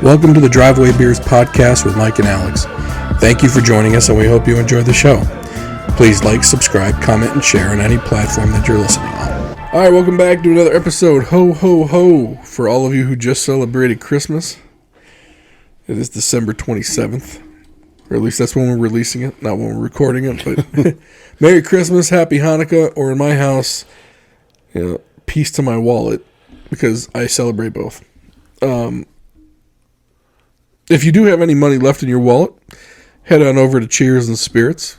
Welcome to the Driveway Beers podcast with Mike and Alex. Thank you for joining us, and we hope you enjoy the show. Please like, subscribe, comment, and share on any platform that you're listening on. All right, welcome back to another episode. Ho, ho, ho, for all of you who just celebrated Christmas. It is December 27th, or at least that's when we're releasing it, not when we're recording it. But Merry Christmas, Happy Hanukah, or in my house, peace to my wallet, because I celebrate both. If you do have any money left in your wallet, head on over to Cheers and Spirits,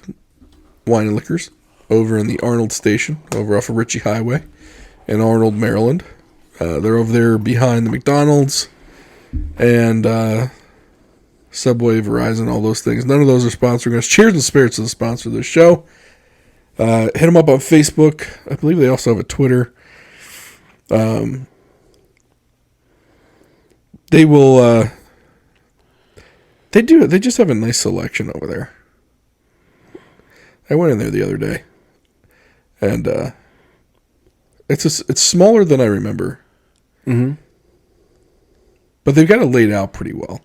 Wine and Liquors, over in the Arnold Station, over off of Ritchie Highway in Arnold, Maryland. They're over there behind the McDonald's and Subway, Verizon, all those things. None of those are sponsoring us. Cheers and Spirits is the sponsor of this show. Hit them up on Facebook. I believe they also have a Twitter. They will... They do. They just have a nice selection over there. I went in there the other day, and it's smaller than I remember. Mm-hmm. But they've got it laid out pretty well.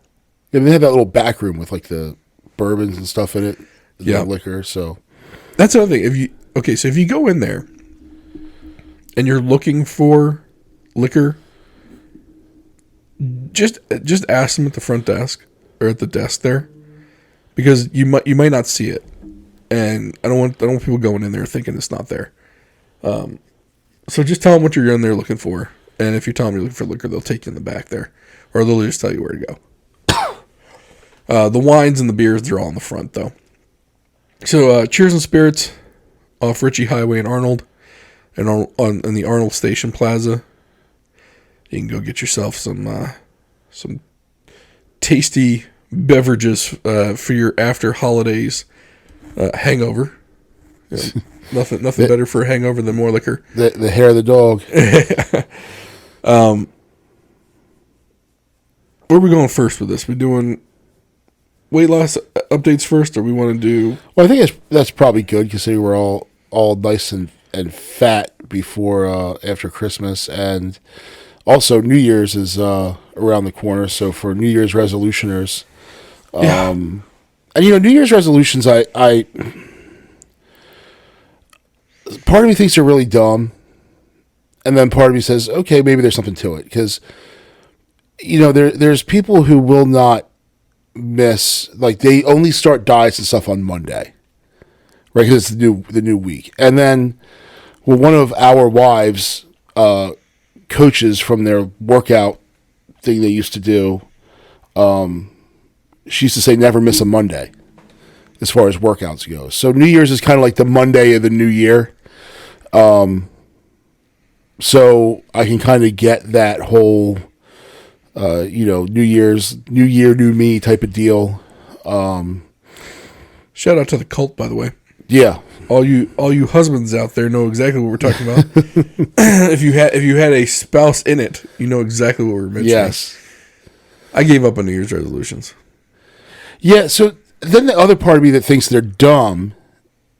Yeah, they have that little back room with like the bourbons and stuff in it. Yeah, liquor. So that's another thing. So if you go in there and you're looking for liquor, just ask them at the front desk. Or at the desk there, because you might not see it, and I don't want people going in there thinking it's not there. So just tell them what you're in there looking for, and if you tell them you're looking for liquor, they'll take you in the back there, or they'll just tell you where to go. The wines and the beers, they're all in the front though. So Cheers and Spirits, off Ritchie Highway in Arnold, and on the Arnold Station Plaza. You can go get yourself some tasty beverages for your after holidays hangover. Nothing better for a hangover than more liquor. The hair of the dog. Where are we going first with this? We doing weight loss updates first, or we want to do? Well, I think that's probably good because they were all nice and fat before after Christmas, and also New Year's is around the corner. So for New Year's resolutioners, and New Year's resolutions, I part of me thinks they're really dumb, and then part of me says, okay, maybe there's something to it, because there's people who will not miss, like, they only start diets and stuff on Monday, right? Because it's the new week, and then one of our wives coaches from their workout thing they used to do, she used to say never miss a Monday as far as workouts go. So New Year's is kind of like the Monday of the new year. So I can kind of get that whole, New Year's, new year, new me type of deal. Shout out to the cult, by the way. Yeah. All you husbands out there know exactly what we're talking about. If you had a spouse in it, you know exactly what we're mentioning. Yes. I gave up on New Year's resolutions. Yeah, so then the other part of me that thinks they're dumb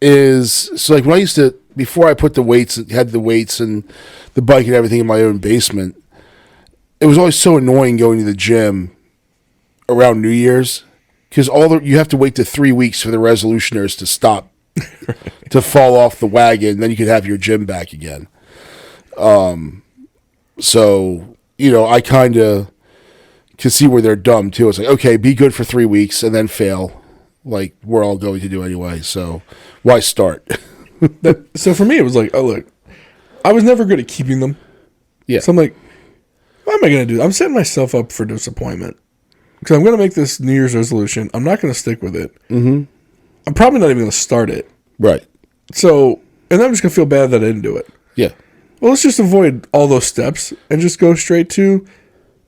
is, so like when I used to, before I had the weights and the bike and everything in my own basement, it was always so annoying going to the gym around New Year's, because you have to wait to 3 weeks for the resolutioners to stop. Right. To fall off the wagon, then you could have your gym back again. So I kind of can see where they're dumb too. It's like, okay, be good for 3 weeks and then fail, like we're all going to do anyway. So why start? So for me, it was like, oh look, I was never good at keeping them. Yeah. So I'm like, what am I going to do? I'm setting myself up for disappointment because I'm going to make this New Year's resolution. I'm not going to stick with it. Mm-hmm. I'm probably not even going to start it. Right. So, and I'm just going to feel bad that I didn't do it. Yeah. Well, let's just avoid all those steps and just go straight to,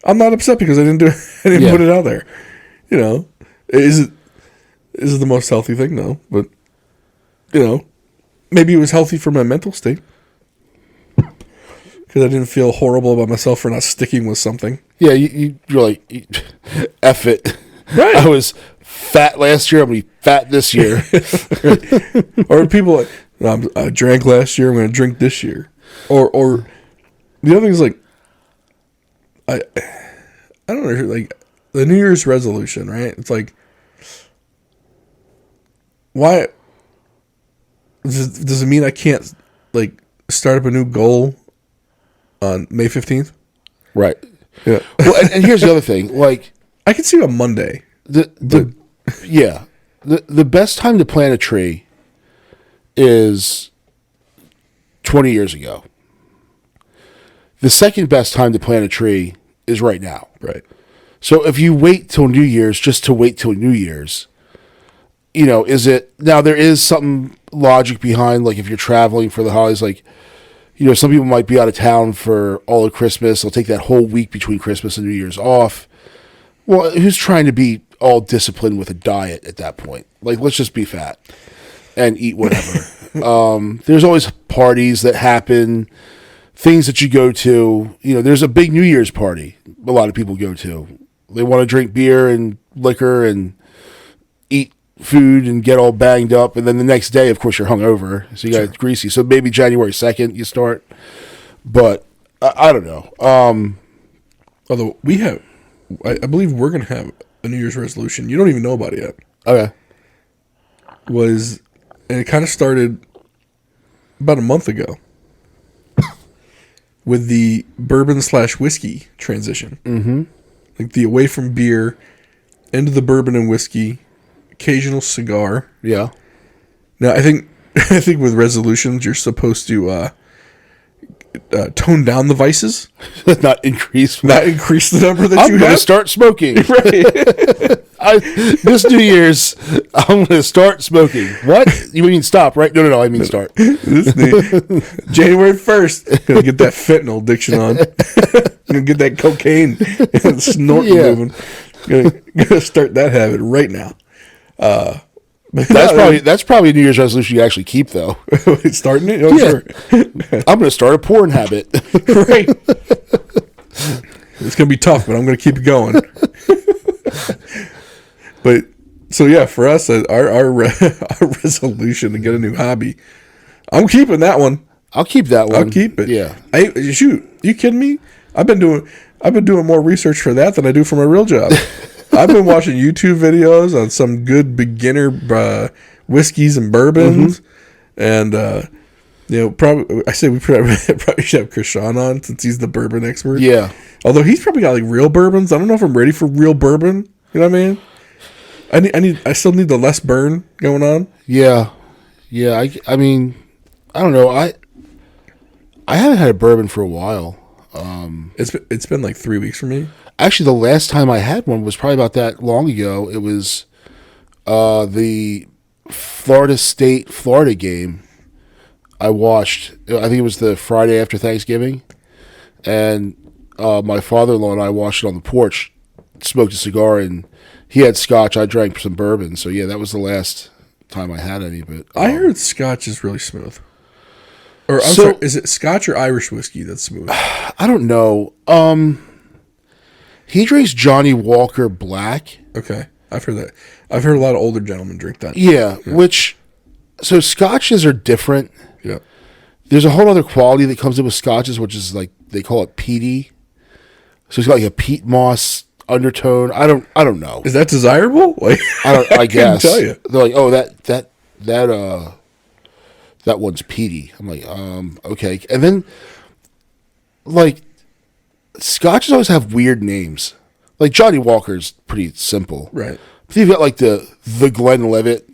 I'm not upset because I didn't put it out there. Is it the most healthy thing? No. But, maybe it was healthy for my mental state. Because I didn't feel horrible about myself for not sticking with something. Yeah, you're like, F it. Right. I was fat last year, I'm going to be fat this year. Or people like, I drank last year, I'm going to drink this year. Or the other thing is like, I don't know, like, the New Year's resolution, right? It's like, why does it mean I can't like start up a new goal on May 15th? Right. Yeah. Well, and here's the other thing. Like, I can see it on Monday. The best time to plant a tree is 20 years ago. The second best time to plant a tree is right now. Right. So if you wait till New Year's just to wait till New Year's, is it now? There is some logic behind, like if you're traveling for the holidays, like some people might be out of town for all of Christmas. They'll take that whole week between Christmas and New Year's off. Well, who's trying to be all disciplined with a diet at that point? Like, let's just be fat and eat whatever. There's always parties that happen, things that you go to. There's a big New Year's party a lot of people go to. They want to drink beer and liquor and eat food and get all banged up. And then the next day, of course, you're hungover. So you got greasy. So maybe January 2nd you start. But I don't know. Although I believe we're going to have a New Year's resolution. You don't even know about it yet. Okay. And it kind of started about a month ago with the bourbon/whiskey transition. Mm-hmm. Like the away from beer into the bourbon and whiskey, occasional cigar. Yeah. Now, I think with resolutions, you're supposed to tone down the vices. Not increase. Not increase the number that I'm you going have. to start smoking. Right. This New Year's, I'm going to start smoking. What? You mean stop, right? No, I mean start. January 1st, going to get that fentanyl addiction on. Going to get that cocaine and snorting moving. Going to start that habit right now. That's probably a New Year's resolution you actually keep, though. Starting it? Oh, yeah. Sure. I'm going to start a porn habit. Right. It's going to be tough, but I'm going to keep it going. But, so yeah, for us, our resolution to get a new hobby, I'm keeping that one. I'll keep that one. I'll keep it. Yeah. Shoot, you kidding me? I've been doing more research for that than I do for my real job. I've been watching YouTube videos on some good beginner whiskeys and bourbons, and probably I say we probably should have Krishan on since he's the bourbon expert. Yeah. Although he's probably got like real bourbons. I don't know if I'm ready for real bourbon. You know what I mean? I still need the less burn going on. Yeah. Yeah. I mean, I don't know. I haven't had a bourbon for a while. It's been like 3 weeks for me. Actually, the last time I had one was probably about that long ago. It was the Florida State-Florida game I watched. I think it was the Friday after Thanksgiving. And my father-in-law and I watched it on the porch, smoked a cigar, and he had scotch. I drank some bourbon. So, yeah, that was the last time I had any. But I heard scotch is really smooth. Or, I'm sorry, is it scotch or Irish whiskey that's smooth? I don't know. He drinks Johnny Walker Black. Okay, I've heard that. I've heard a lot of older gentlemen drink that. Yeah. So scotches are different. Yeah. There's a whole other quality that comes in with scotches, which is like, they call it peaty. So it's got like a peat moss undertone. I don't know. Is that desirable? Like, I guess. Tell you. They're like, oh, that one's peaty. I'm like, okay. And then, like, scotches always have weird names. Like, Johnny Walker's pretty simple. Right. But you've got, like, the Glenlivet,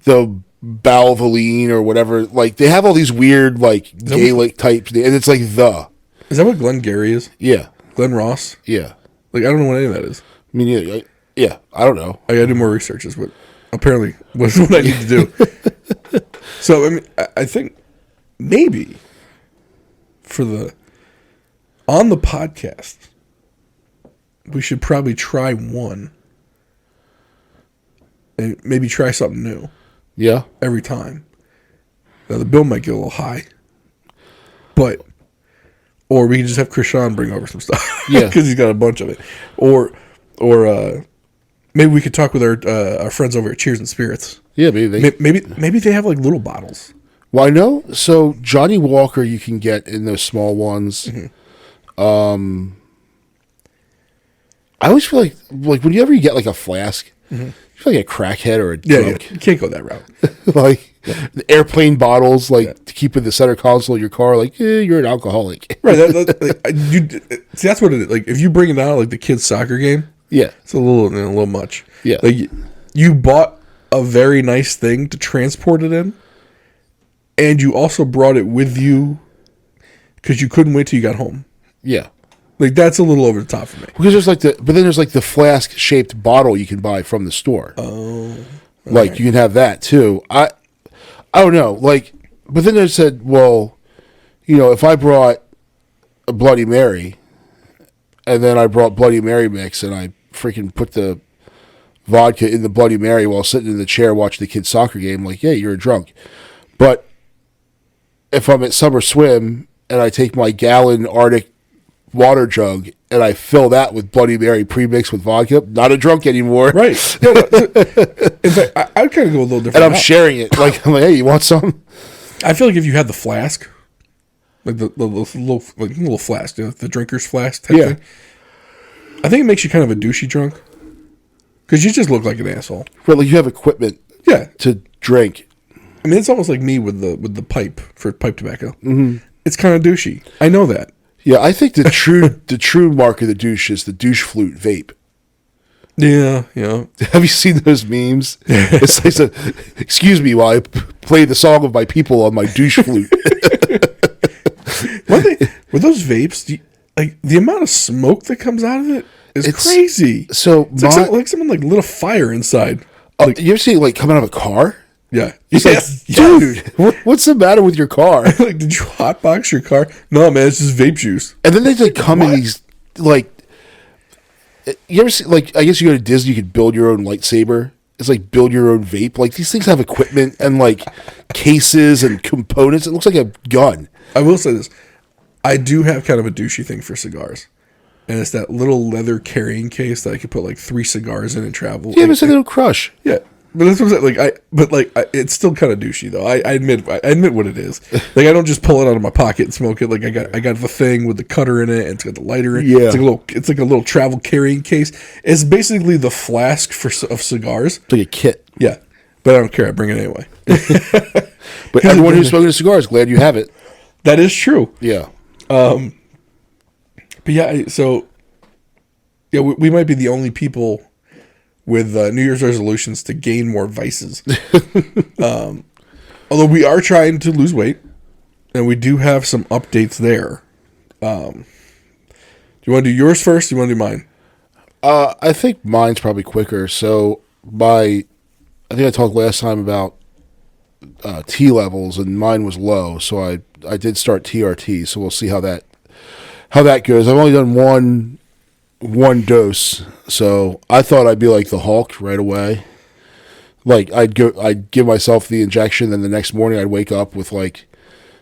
the Balvaline, or whatever. Like, they have all these weird, like, Gaelic types. And it's like the. Is that what Glengarry is? Yeah. Glen Ross? Yeah. Like, I don't know what any of that is. I mean, yeah, I don't know. I gotta do more researches, but apparently was what I need to do. So, I mean, I think maybe on the podcast, we should probably try one and maybe try something new. Yeah. Every time. Now, the bill might get a little high, or we can just have Krishan bring over some stuff. Yeah. Because he's got a bunch of it. Or maybe we could talk with our friends over at Cheers and Spirits. Yeah, maybe they have like little bottles. Well, I know. So Johnny Walker, you can get in those small ones. Mm-hmm. I always feel like whenever you get like a flask, you feel like a crackhead or a drunk. You can't go that route. Like the airplane bottles, like to keep in the center console of your car. Like you're an alcoholic, Right? See, that's what it is. Like if you bring it out like the kids' soccer game, yeah, it's a little much. Yeah, like you bought a very nice thing to transport it in, and you also brought it with you because you couldn't wait till you got home. Yeah. Like that's a little over the top for me. Because there's the flask shaped bottle you can buy from the store. Oh, like you can have that too. I don't know. Like, but then they said, well, if I brought a Bloody Mary, and then I brought Bloody Mary mix, and I freaking put the vodka in the Bloody Mary while sitting in the chair watching the kids' soccer game, like, yeah, you're a drunk. But if I'm at Summer Swim and I take my gallon Arctic water jug and I fill that with Bloody Mary pre-mixed with vodka, not a drunk anymore. Right. In fact, I'd kind of go a little different. And I'm sharing it. Like, I'm like, hey, you want some? I feel like if you had the flask, like the little flask, the drinker's flask type thing, I think it makes you kind of a douchey drunk. Because you just look like an asshole. Well, like you have equipment to drink. I mean, it's almost like me with the pipe for pipe tobacco. Mm-hmm. It's kind of douchey. I know that. Yeah, I think the true mark of the douche is the douche flute vape. Yeah. Have you seen those memes? It's like, excuse me while I play the song of my people on my douche flute. Were those vapes? Like the amount of smoke that comes out of it is crazy. So it's like someone like lit a fire inside. Like, you ever see it like coming out of a car? Yeah. It's like, dude, what's the matter with your car? Like, did you hotbox your car? No, man, it's just vape juice. And then they like come in these like. You ever see like? I guess you go to Disney, you could build your own lightsaber. It's like build your own vape. Like these things have equipment and like cases and components. It looks like a gun. I will say this: I do have kind of a douchey thing for cigars, and it's that little leather carrying case that I could put like 3 cigars in and travel. Yeah, but they don't crush. Yeah. But that's what I'm saying. It's still kind of douchey though. I admit what it is. Like I don't just pull it out of my pocket and smoke it. Like I got the thing with the cutter in it and it's got the lighter in it. Yeah. It's like a little travel carrying case. It's basically the flask of cigars. It's like a kit. Yeah. But I don't care. I bring it anyway. But everyone who's smoking a cigar is glad you have it. That is true. Yeah. But yeah. So yeah, we might be the only people with New Year's resolutions to gain more vices. Although we are trying to lose weight, and we do have some updates there. Do you want to do yours first? Or do you want to do mine? I think mine's probably quicker. So I think I talked last time about T levels, and mine was low. So I did start TRT. So we'll see how that goes. I've only done one dose, so I thought I'd be like the Hulk right away. Like I'd give myself the injection, then the next morning I'd wake up with like,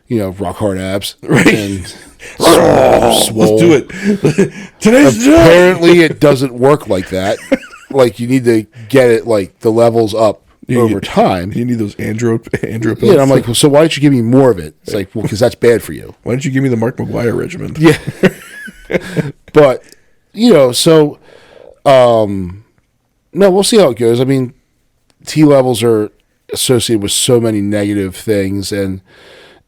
rock hard abs. Right. And Let's do it. Today's apparently it doesn't work like that. Like you need to get it like the levels up over time. You need those andro pills. Yeah, and I'm like, well, so why don't you give me more of it? It's like, well, because that's bad for you. Why don't you give me the Mark McGuire regimen? Yeah. But so, no, we'll see how it goes. I mean, T levels are associated with so many negative things. And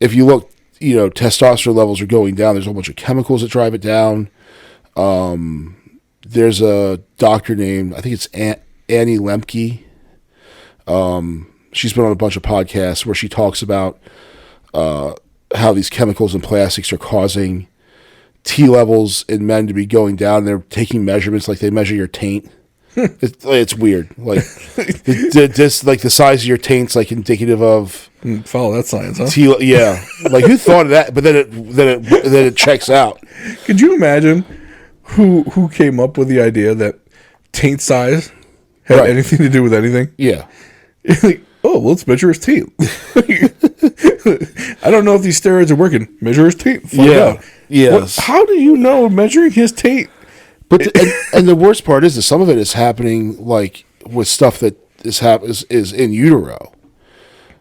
if you look, testosterone levels are going down. There's a whole bunch of chemicals that drive it down. There's a doctor named, I think it's Annie Lemke. She's been on a bunch of podcasts where she talks about how these chemicals and plastics are causing T levels in men to be going down. They're taking measurements, like they measure your taint. It's weird. Like just like the size of your taint's like indicative of follow that science, huh? Yeah, like who thought of that? But then it checks out. Could you imagine who came up with the idea that taint size had anything to do with anything? Yeah. Like, oh, well, let's measure his taint. I don't know if these steroids are working. Measure his taint. Find out. Yes. How do you know measuring his taint? But and the worst part is that some of it is happening like with stuff that is in utero.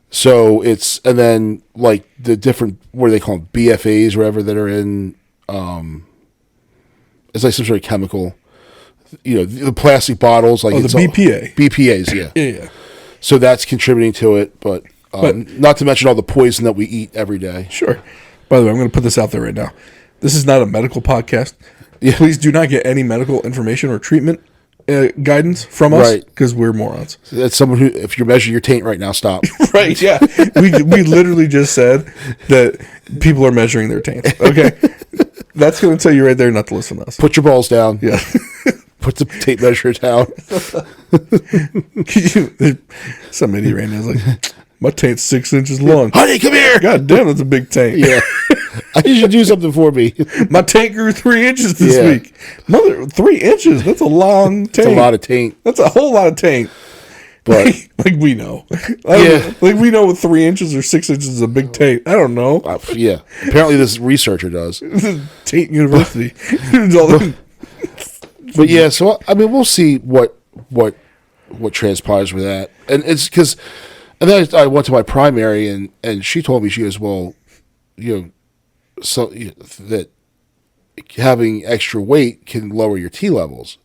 So and then like the different, what do they call them, BFAs or whatever that are in, it's like some sort of chemical the plastic bottles, like the it's BPA. BPA's, yeah. Yeah. So that's contributing to it, but not to mention all the poison that we eat every day. Sure. By the way, I'm going to put this out there right now. This is not a medical podcast. Yeah. Please do not get any medical information or treatment guidance from us, because we're morons. That's someone who, if you're measuring your taint right now, stop. Right, yeah. We literally just said that people are measuring their taints. Okay? That's going to tell you right there not to listen to us. Put your balls down. Yeah. Put the tape measure down. Some idiot right now is like, my taint's 6 inches long. Honey, come here. God damn, that's a big taint. Yeah. I need you to do something for me. My taint grew 3 inches this week. Mother, 3 inches? That's a long taint. That's a lot of taint. That's a whole lot of taint. But like we know. Yeah. Like we know 3 inches or 6 inches is a big taint. I don't know. Yeah. Apparently this researcher does. Taint University. But yeah, so I mean, we'll see what transpires with that, and it's because, and then I went to my primary, and she told me, she goes, well, so that having extra weight can lower your T levels,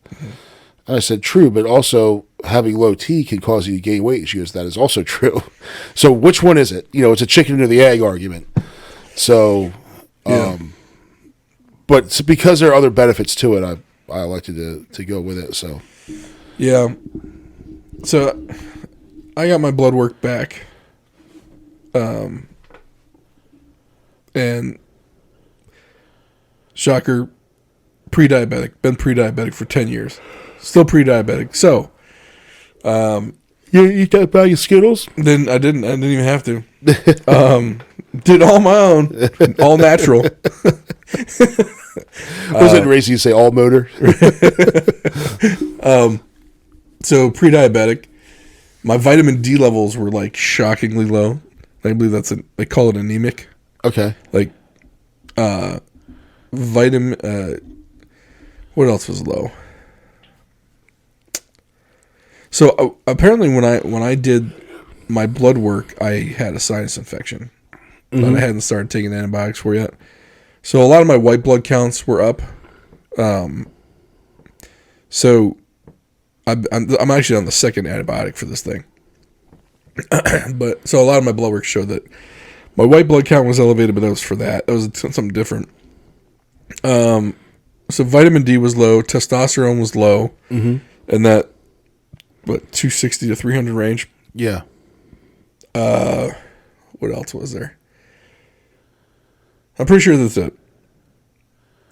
and I said true, but also having low T can cause you to gain weight. She goes, that is also true. So which one is it? It's a chicken or the egg argument. So, but because there are other benefits to it, I elected to go with it. So, yeah. So, I got my blood work back, and shocker, pre-diabetic. Been pre-diabetic for 10 years. Still pre-diabetic. So, you eat that bag of Skittles? then I didn't even have to. Did all my own, all natural. Was it racing? You say all motor? So pre-diabetic, my vitamin D levels were like shockingly low. I believe they call it anemic. Okay. Like, vitamin. What else was low? So apparently, when I did my blood work, I had a sinus infection, but I hadn't started taking antibiotics for yet. So a lot of my white blood counts were up. So I'm actually on the second antibiotic for this thing. But so a lot of my blood work showed that my white blood count was elevated, but that was for that. That was something different. So vitamin D was low, testosterone was low, and that 260 to 300 range. Yeah. What else was there? I'm pretty sure that's it.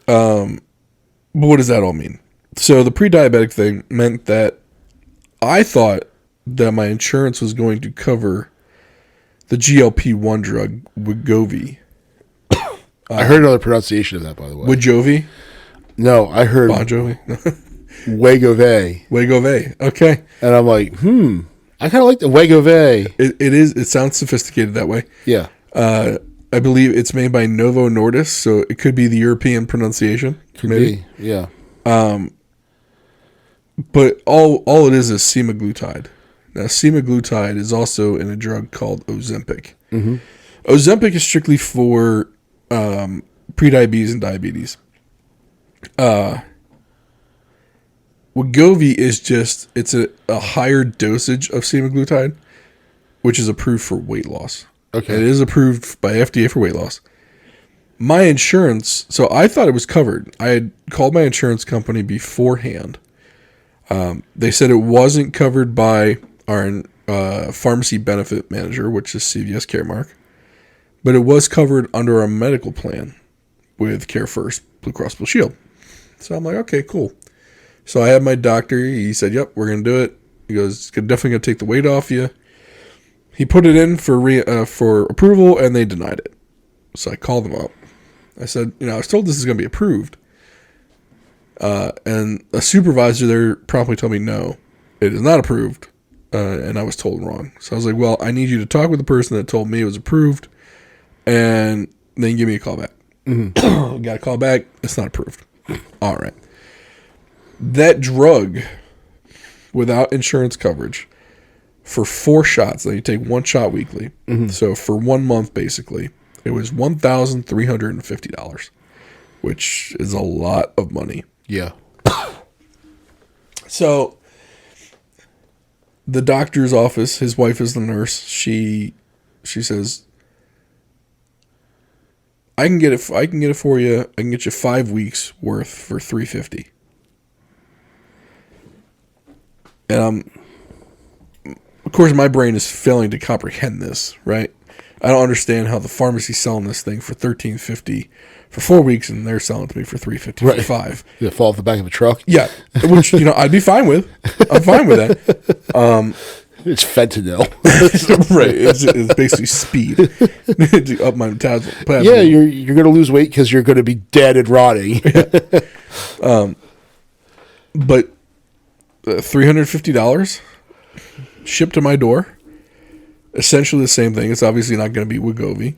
But what does that all mean? So the pre-diabetic thing meant that I thought that my insurance was going to cover the GLP-1 drug, wegovy. I heard another pronunciation of that, by the way. Wegovy? No, I heard Bon Jovi? wegovy. Wegovy. Okay. And I'm like, I kind of like the wegovy. It sounds sophisticated that way. Yeah. I believe it's made by Novo Nordisk, so it could be the European pronunciation. Could be, yeah. But all it is semaglutide. Now, semaglutide is also in a drug called Ozempic. Ozempic is strictly for prediabetes and diabetes. Wegovy is just, it's a higher dosage of semaglutide, which is approved for weight loss. Okay. It is approved by FDA for weight loss. My insurance, so I thought it was covered. I had called my insurance company beforehand. They said it wasn't covered by our pharmacy benefit manager, which is CVS Caremark, but it was covered under our medical plan with Care First, Blue Cross Blue Shield. So I'm like, okay, cool. So I had my doctor. He said, yep, we're going to do it. He goes, it's definitely going to take the weight off you. He put it in for approval, and they denied it. So I called them up. I said, I was told this is going to be approved. And a supervisor there promptly told me, no, it is not approved. And I was told wrong. So I was like, well, I need you to talk with the person that told me it was approved, and then give me a call back. Got a call back. It's not approved. All right. That drug, without insurance coverage, for 4 shots, then you take 1 shot weekly. So for 1 month, basically, it was $1,350, which is a lot of money. Yeah. So the doctor's office, his wife is the nurse. She says, I can get it for you. I can get you 5 weeks worth for $350. And of course, my brain is failing to comprehend this, right? I don't understand how the pharmacy's selling this thing for $13.50 for 4 weeks, and they're selling it to me for $3.50 for 5. You fall off the back of a truck. Yeah, which I'd be fine with. I'm fine with that. It's fentanyl. Right, it's basically speed to up my metabolism. Yeah, you're going to lose weight because you're going to be dead and rotting. Yeah. But $350 shipped to my door. Essentially the same thing. It's obviously not going to be Wegovy.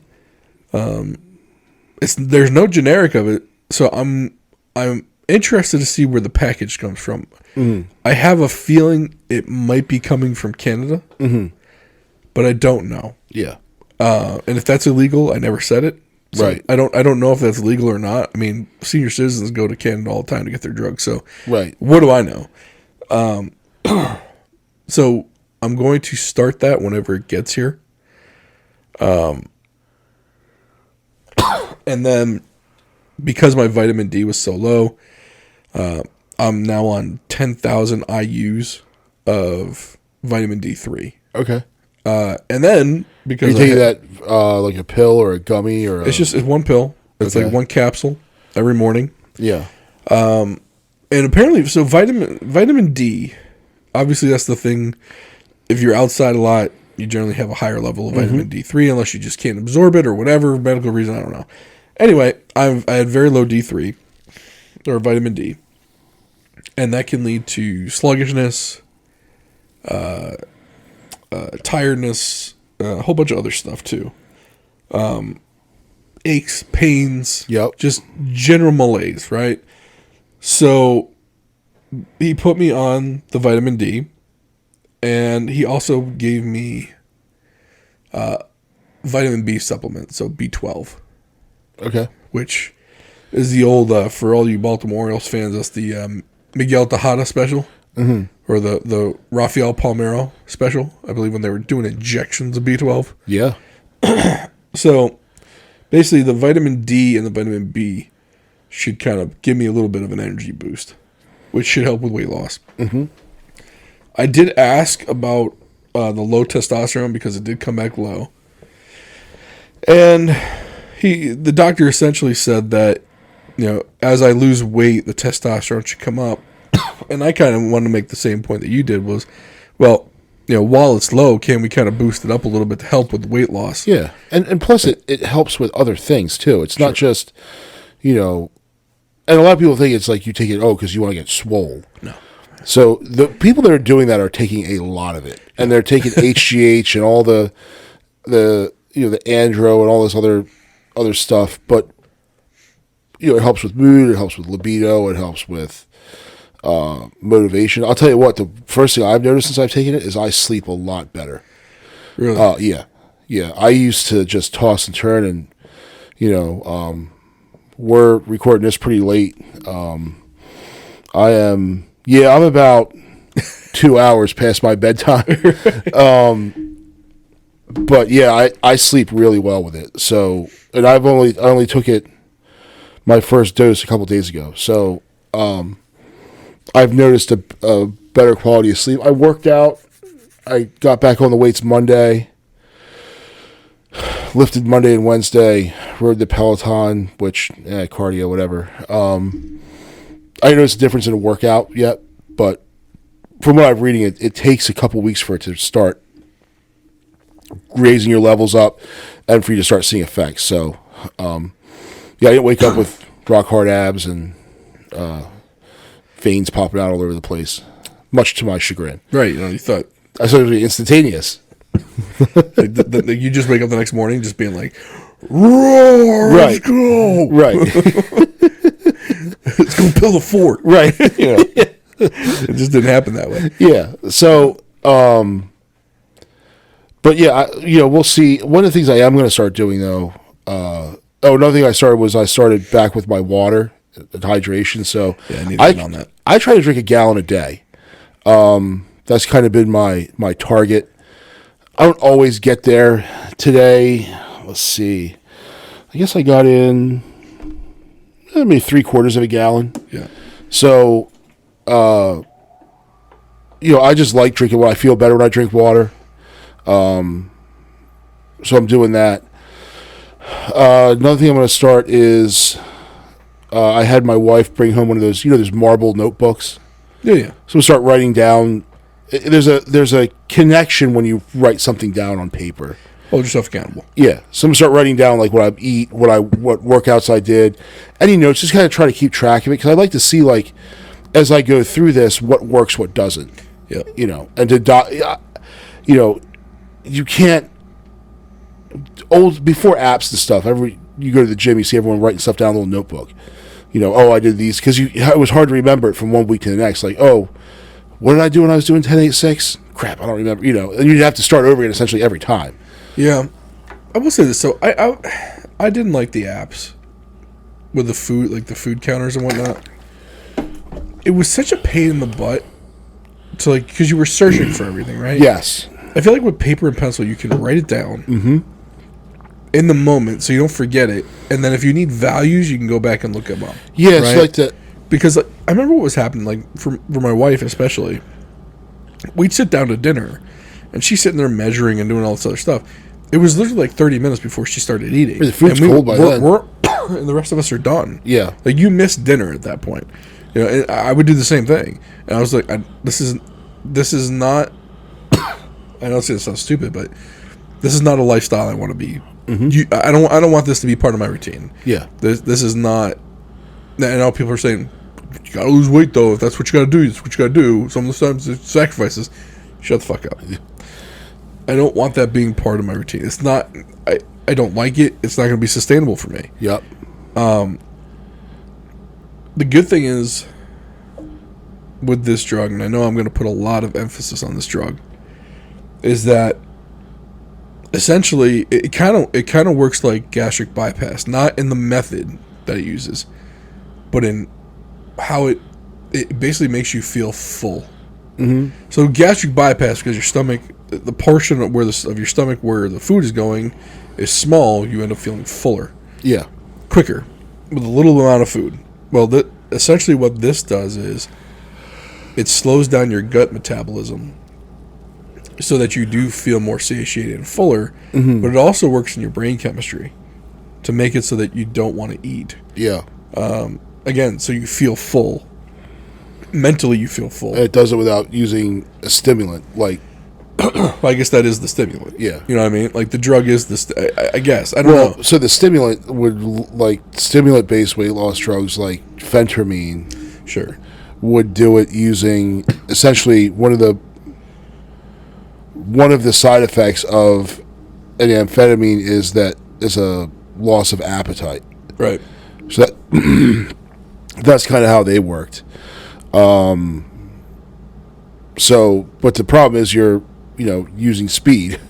There's no generic of it, so I'm interested to see where the package comes from. Mm-hmm. I have a feeling it might be coming from Canada, but I don't know. Yeah. And if that's illegal, I never said it. So right. I don't know if that's legal or not. I mean, senior citizens go to Canada all the time to get their drugs. So right. What do I know? So I'm going to start that whenever it gets here. And then because my vitamin D was so low, I'm now on 10,000 IUs of vitamin D3. Okay. And then because you take that like a pill or a gummy or it's one pill. It's like one capsule every morning. Yeah. And apparently, so vitamin D, obviously that's the thing. If you're outside a lot, you generally have a higher level of vitamin D3 unless you just can't absorb it or whatever medical reason. I don't know. Anyway, I had very low D3 or vitamin D, and that can lead to sluggishness, tiredness, a whole bunch of other stuff too. Aches, pains, just general malaise, right? So he put me on the vitamin D, and he also gave me vitamin B supplement, so B12. Okay. Which is the old, for all you Baltimore Orioles fans, that's the Miguel Tejada special, or the Rafael Palmeiro special, I believe, when they were doing injections of B12. Yeah. So basically the vitamin D and the vitamin B should kind of give me a little bit of an energy boost, which should help with weight loss. Mm-hmm. I did ask about the low testosterone because it did come back low. And the doctor essentially said that, as I lose weight, the testosterone should come up. And I kind of wanted to make the same point that you did was, well, while it's low, can we kind of boost it up a little bit to help with weight loss? Yeah. And plus it helps with other things too. It's not just, and a lot of people think it's like you take it, because you want to get swole. No. So the people that are doing that are taking a lot of it. And they're taking HGH and all the andro and all this other stuff, but it helps with mood, it helps with libido, it helps with motivation. I'll tell you what, the first thing I've noticed since I've taken it is I sleep a lot better. Really? Yeah. I used to just toss and turn, and we're recording this pretty late. I'm about 2 hours past my bedtime. But yeah, I sleep really well with it. So, and I only took it my first dose a couple days ago. So, I've noticed a better quality of sleep. I worked out. I got back on the weights Monday. Lifted Monday and Wednesday. Rode the Peloton, which cardio, whatever. I noticed a difference in a workout yet, but from what I'm reading, it takes a couple weeks for it to start raising your levels up and for you to start seeing effects. So, I didn't wake up with rock hard abs and veins popping out all over the place, much to my chagrin. Right. You thought I thought it would be instantaneous. You just wake up the next morning just being like, roar, right. Let's go. Right. Let's go build a fort. Right. It just didn't happen that way. Yeah. So, but yeah, we'll see. One of the things I am going to start doing though, another thing I started back with my water and hydration. So yeah, I need to get on that. I try to drink a gallon a day. That's kind of been my target. I don't always get there. Today, let's see. I guess I got in maybe 3/4 of a gallon. Yeah. So, I just like drinking water. I feel better when I drink water. So I'm doing that. Another thing I'm going to start is I had my wife bring home one of those, those marble notebooks. Yeah. So we'll start writing down. There's a connection when you write something down on paper. Hold yourself accountable. Yeah. So I'm gonna start writing down like what I eat, what workouts I did, any notes. Just kind of try to keep track of it because I like to see like as I go through this what works, what doesn't. Yeah. And you can't. Before apps and stuff. You go to the gym, you see everyone writing stuff down in a little notebook. I did these because it was hard to remember it from one week to the next. Like, what did I do when I was doing 10-8-6? Crap, I don't remember. And you'd have to start over again essentially every time. Yeah, I will say this. So I didn't like the apps with the food, like the food counters and whatnot. It was such a pain in the butt to because you were searching for everything, right? Yes. I feel like with paper and pencil, you can write it down in the moment so you don't forget it. And then if you need values, you can go back and look them up. Yeah, right? it's like that. Because I remember what was happening, for my wife especially. We'd sit down to dinner, and she's sitting there measuring and doing all this other stuff. It was literally 30 minutes before she started eating. The food's cold by then. And the rest of us are done. Yeah. You missed dinner at that point. And I would do the same thing. And I was like, this is not... I don't say this sounds stupid, but this is not a lifestyle I want to be. Mm-hmm. I don't want this to be part of my routine. Yeah. This is not... And I know people are saying, you got to lose weight, though. If that's what you got to do, that's what you got to do. Sometimes it's sacrifices. Shut the fuck up. I don't want that being part of my routine. It's not... I don't like it. It's not going to be sustainable for me. Yep. The good thing is, with this drug, and I know I'm going to put a lot of emphasis on this drug, is that essentially it kind of works like gastric bypass, not in the method that it uses, but in how it basically makes you feel full. Mm-hmm. So gastric bypass, because your stomach, the portion of your stomach where the food is going is small, you end up feeling fuller. Yeah. Quicker, with a little amount of food. Well, essentially what this does is it slows down your gut metabolism so that you do feel more satiated and fuller, but it also works in your brain chemistry to make it so that you don't want to eat. Yeah. Again, so you feel full. Mentally, you feel full. And it does it without using a stimulant, like... Well, I guess that is the stimulant. Yeah. You know what I mean? Like, the drug is the... I guess. I don't know. So the stimulant would, stimulant-based weight loss drugs like phentermine... Sure. ...would do it using... Essentially, one of the side effects of an amphetamine is a loss of appetite. Right. So that's kind of how they worked. But the problem is you're, using speed.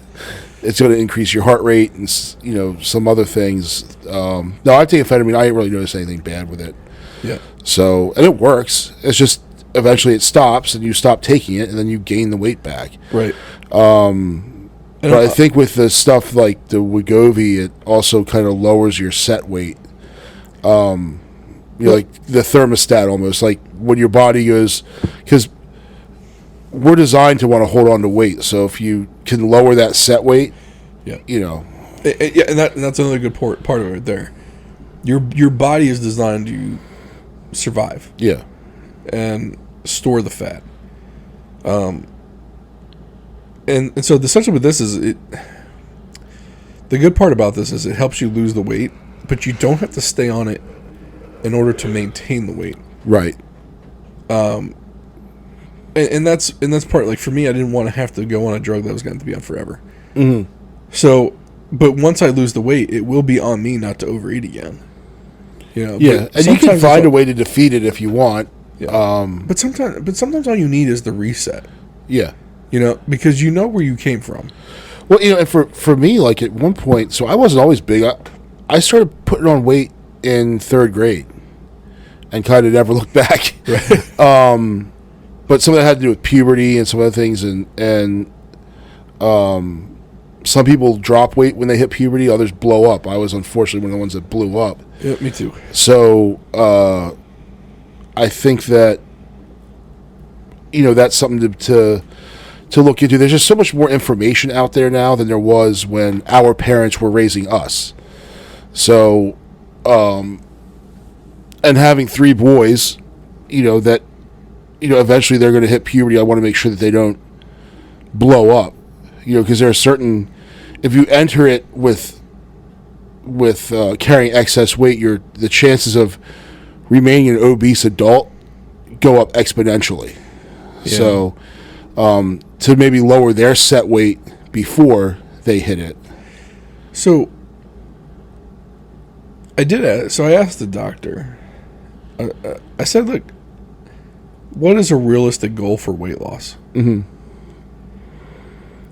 It's going to increase your heart rate and, some other things. No, I've taken amphetamine. I didn't really notice anything bad with it. Yeah. So, and it works. It's just eventually it stops and you stop taking it and then you gain the weight back. Right. But I think with the stuff like the Wegovy, it also kind of lowers your set weight. Like the thermostat almost, like when your body goes, because we're designed to want to hold on to weight. So if you can lower that set weight, yeah, yeah, and that's another good part of it there. Your body is designed to survive, yeah, and store the fat. And so essentially with this is it. The good part about this is it helps you lose the weight, but you don't have to stay on it in order to maintain the weight. Right. And that's part, like for me, I didn't want to have to go on a drug that was going to be on forever. Mm-hmm. So, but once I lose the weight, it will be on me not to overeat again. Yeah, and you can find a way to defeat it if you want. Yeah. But sometimes all you need is the reset. Yeah. Because you know where you came from. Well, and for me, like at one point, so I wasn't always big. I started putting on weight in 3rd grade and kind of never looked back. Right. but some of that had to do with puberty and some other things, and some people drop weight when they hit puberty, others blow up. I was unfortunately one of the ones that blew up. Yeah, me too. So I think that that's something to look into. There's just so much more information out there now than there was when our parents were raising us. So, and having 3 boys, that eventually they're going to hit puberty. I want to make sure that they don't blow up, because there are certain, if you enter it with carrying excess weight, the chances of remaining an obese adult go up exponentially. Yeah. So, to maybe lower their set weight before they hit it. So, I asked the doctor. I said, look, what is a realistic goal for weight loss? Mm-hmm.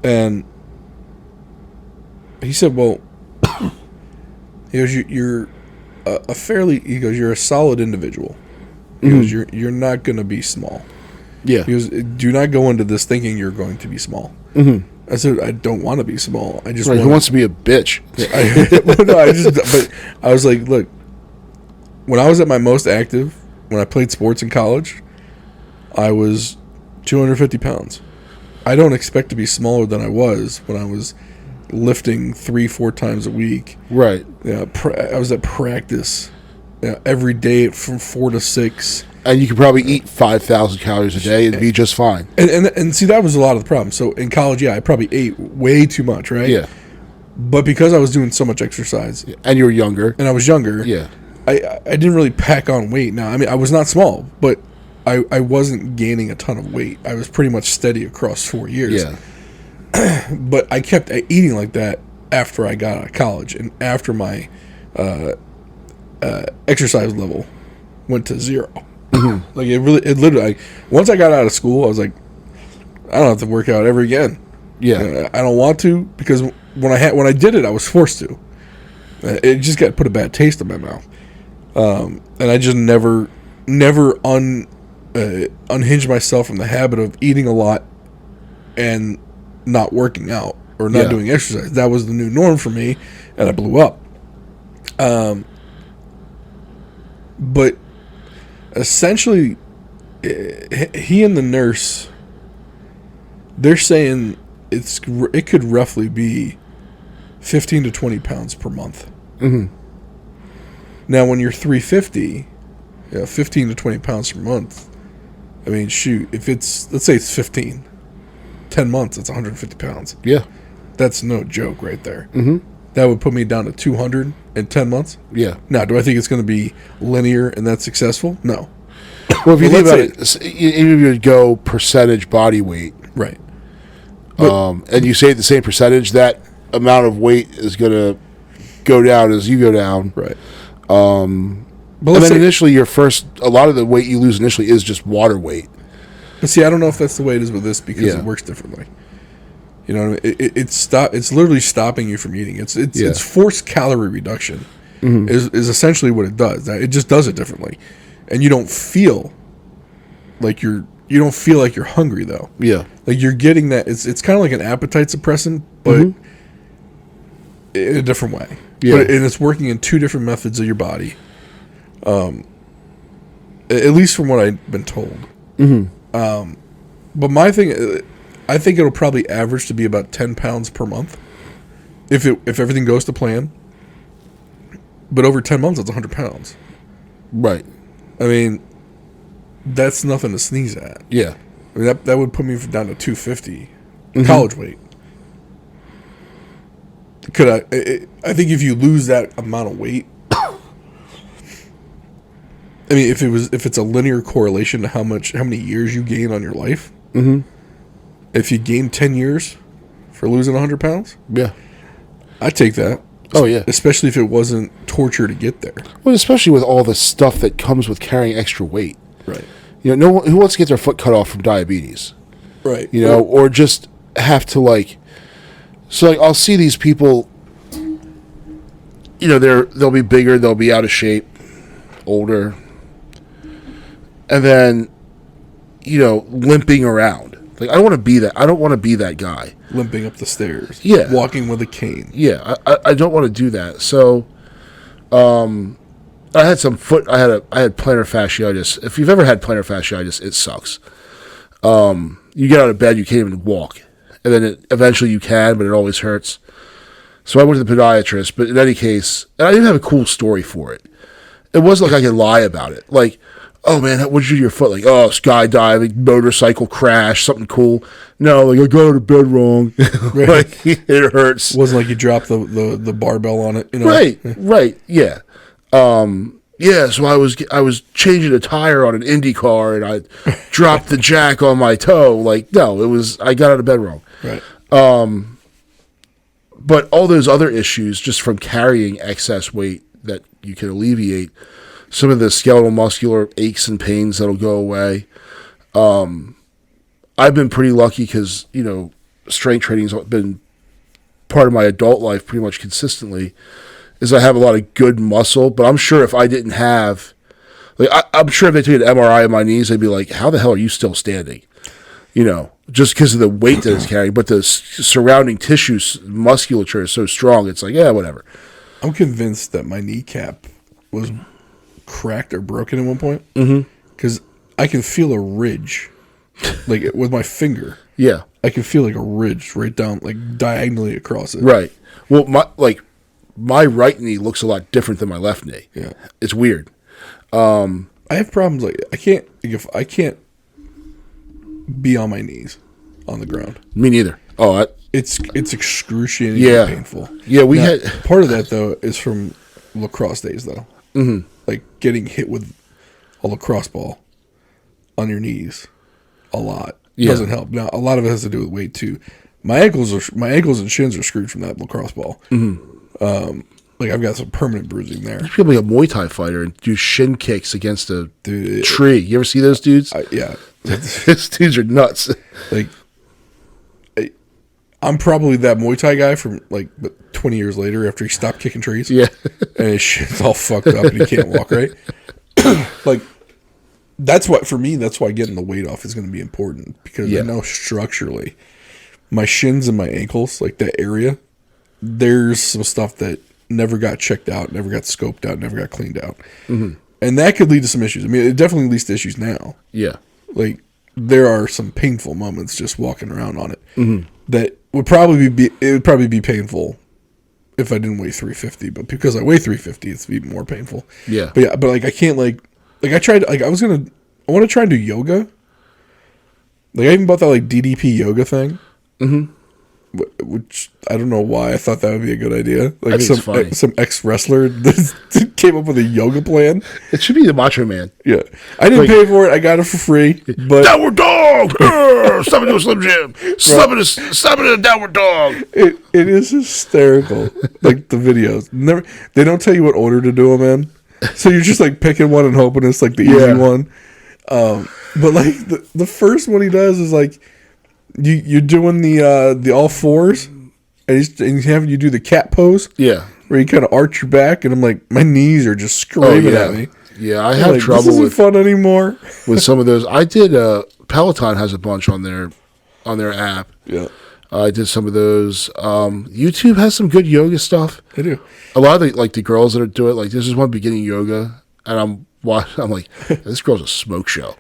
And he said, well, he goes, you're you're a solid individual. He goes, you're not going to be small. Yeah. He goes, do not go into this thinking you're going to be small. Mm-hmm. I said, I don't want to be small. I just who wants to be a bitch? But I was like, look, when I was at my most active, when I played sports in college, I was 250 pounds. I don't expect to be smaller than I was when I was lifting 3-4 times a week. Right. Yeah, I was at practice every day from 4 to 6. And you could probably eat 5,000 calories a day and be just fine. And see, that was a lot of the problem. So in college, I probably ate way too much, right? Yeah. But because I was doing so much exercise. And you were younger. And I was younger. Yeah. I didn't really pack on weight. Now, I mean, I was not small, but I wasn't gaining a ton of weight. I was pretty much steady across 4 years. Yeah. But I kept eating like that after I got out of college and after my exercise level went to 0. Mm-hmm. Like it literally, once I got out of school, I was like, I don't have to work out ever again. Yeah. I don't want to, because when I did it, I was forced to. It just put a bad taste in my mouth. And I just never unhinged myself from the habit of eating a lot and not working out or not doing exercise. That was the new norm for me, and I blew up. But essentially, he and the nurse, they're saying it could roughly be 15 to 20 pounds per month. Mm-hmm. Now, when you're 350, 15 to 20 pounds per month, I mean, shoot, let's say it's 15, 10 months, that's 150 pounds. Yeah. That's no joke right there. Mm-hmm. That would put me down to 200 in 10 months. Yeah. Now, do I think it's going to be linear and that's successful? No. Well, if you think about it, even if you go percentage body weight. Right. And you say the same percentage, that amount of weight is going to go down as you go down. Right. And then initially, a lot of the weight you lose initially is just water weight. But see, I don't know if that's the way it is with this because it works differently. You know what I mean? It's literally stopping you from eating. It's forced calorie reduction is essentially what it does. It just does it differently, and you don't feel like you're hungry though. Yeah, like you're getting that. It's kind of like an appetite suppressant, but in a different way. Yeah, and it's working in 2 different methods of your body. At least from what I've been told. Mm-hmm. But my thing, I think it'll probably average to be about 10 pounds per month if everything goes to plan. But over 10 months, that's 100 pounds. Right. I mean, that's nothing to sneeze at. Yeah. I mean, that would put me down to 250 college weight. I think if you lose that amount of weight, I mean, if it's a linear correlation to how many years you gain on your life. Mm-hmm. If you gain 10 years for losing 100 pounds, I'd take that. Oh yeah, especially if it wasn't torture to get there. Well, especially with all the stuff that comes with carrying extra weight. Right. You know, no one who wants to get their foot cut off from diabetes. Right. You know, or just have to So I'll see these people. You know, they'll be bigger, they'll be out of shape, older, and then limping around. Like, I don't want to be that. I don't want to be that guy. Limping up the stairs. Yeah. Walking with a cane. Yeah, I don't want to do that. So, I had some I had plantar fasciitis. If you've ever had plantar fasciitis, it sucks. You get out of bed, you can't even walk, and then eventually you can, but it always hurts. So I went to the podiatrist. But in any case, and I didn't have a cool story for it. It wasn't like I could lie about it. Like, oh man, what'd you do to your foot? Like, oh, skydiving, motorcycle crash, something cool. No, like, I got out of bed wrong. Like, it hurts. It wasn't like you dropped the barbell on it, Right, yeah. Yeah, so I was changing a tire on an Indy car, and I dropped the jack on my toe. Like, no, I got out of bed wrong. Right. But all those other issues, just from carrying excess weight that you can alleviate, some of the skeletal muscular aches and pains that'll go away. I've been pretty lucky because, strength training's been part of my adult life pretty much consistently, is I have a lot of good muscle. But I'm sure if I didn't have, I'm sure if they took an MRI of my knees, they'd be like, how the hell are you still standing? Just because of the weight that it's carrying. But the surrounding tissue musculature is so strong, it's like, yeah, whatever. I'm convinced that my kneecap was cracked or broken at one point. Because I can feel a ridge, like with my finger. Yeah, I can feel like a ridge right down, like diagonally across it. Right. Well, my right knee looks a lot different than my left knee. Yeah, it's weird. I have problems like I can't be on my knees on the ground. Me neither. Oh, it's excruciatingly painful. Yeah, had part of that though is from lacrosse days though. Mm-hmm. Like getting hit with a lacrosse ball on your knees a lot doesn't help. Now a lot of it has to do with weight too. My ankles and shins are screwed from that lacrosse ball. Mm-hmm. Like I've got some permanent bruising there. You could be a Muay Thai fighter and do shin kicks against a tree. You ever see those dudes? Yeah, those dudes are nuts. Like, I'm probably that Muay Thai guy from 20 years later after he stopped kicking trees. Yeah, and his shit's all fucked up and he can't walk right. Like, that's why getting the weight off is going to be important because I know structurally, my shins and my ankles, like that area, there's some stuff that never got checked out, never got scoped out, never got cleaned out. Mm-hmm. And that could lead to some issues. I mean, it definitely leads to issues now. Yeah. Like, there are some painful moments just walking around on it that would probably be painful if I didn't weigh 350. But because I weigh 350, it's even more painful. Yeah. But I can't I tried, I want to try and do yoga. Like, I even bought that, DDP yoga thing. Mm-hmm. Which I don't know why I thought that would be a good idea. Like some ex-wrestler came up with a yoga plan. It should be the Macho Man. Yeah, I didn't pay for it. I got it for free. But downward dog. Stop it to a Slim Jim. Stop it to a downward dog. It is hysterical. Like the videos, they don't tell you what order to do them in, so you're just picking one and hoping it's the easy one. But the first one he does is you're doing the all fours, and he's having you do the cat pose. Yeah, where you kind of arch your back, and I'm like, my knees are just screaming at me. Yeah, I have trouble this isn't fun anymore with some of those. I did. Peloton has a bunch on their app. Yeah, I did some of those. YouTube has some good yoga stuff. They do. A lot of the girls that do it. This is one beginning yoga, and I'm like, this girl's a smoke show.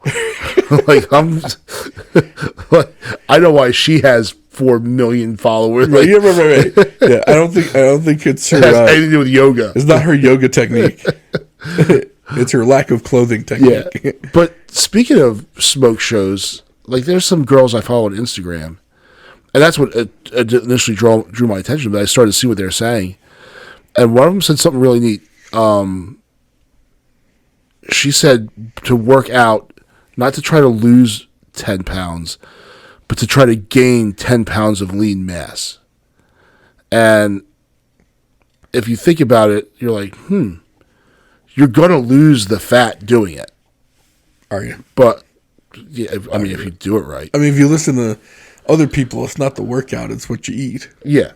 I know why she has 4 million followers. Right. Yeah, I don't think it's her. It has anything to do with yoga. It's not her yoga technique. It's her lack of clothing technique. Yeah. But speaking of smoke shows, there's some girls I follow on Instagram, and that's what initially drew my attention. But I started to see what they were saying, and one of them said something really neat. She said to work out, not to try to lose 10 pounds, but to try to gain 10 pounds of lean mass. And if you think about it, you're like, you're going to lose the fat doing it. Are you? But, yeah, if you do it right. I mean, if you listen to other people, it's not the workout, it's what you eat. Yeah.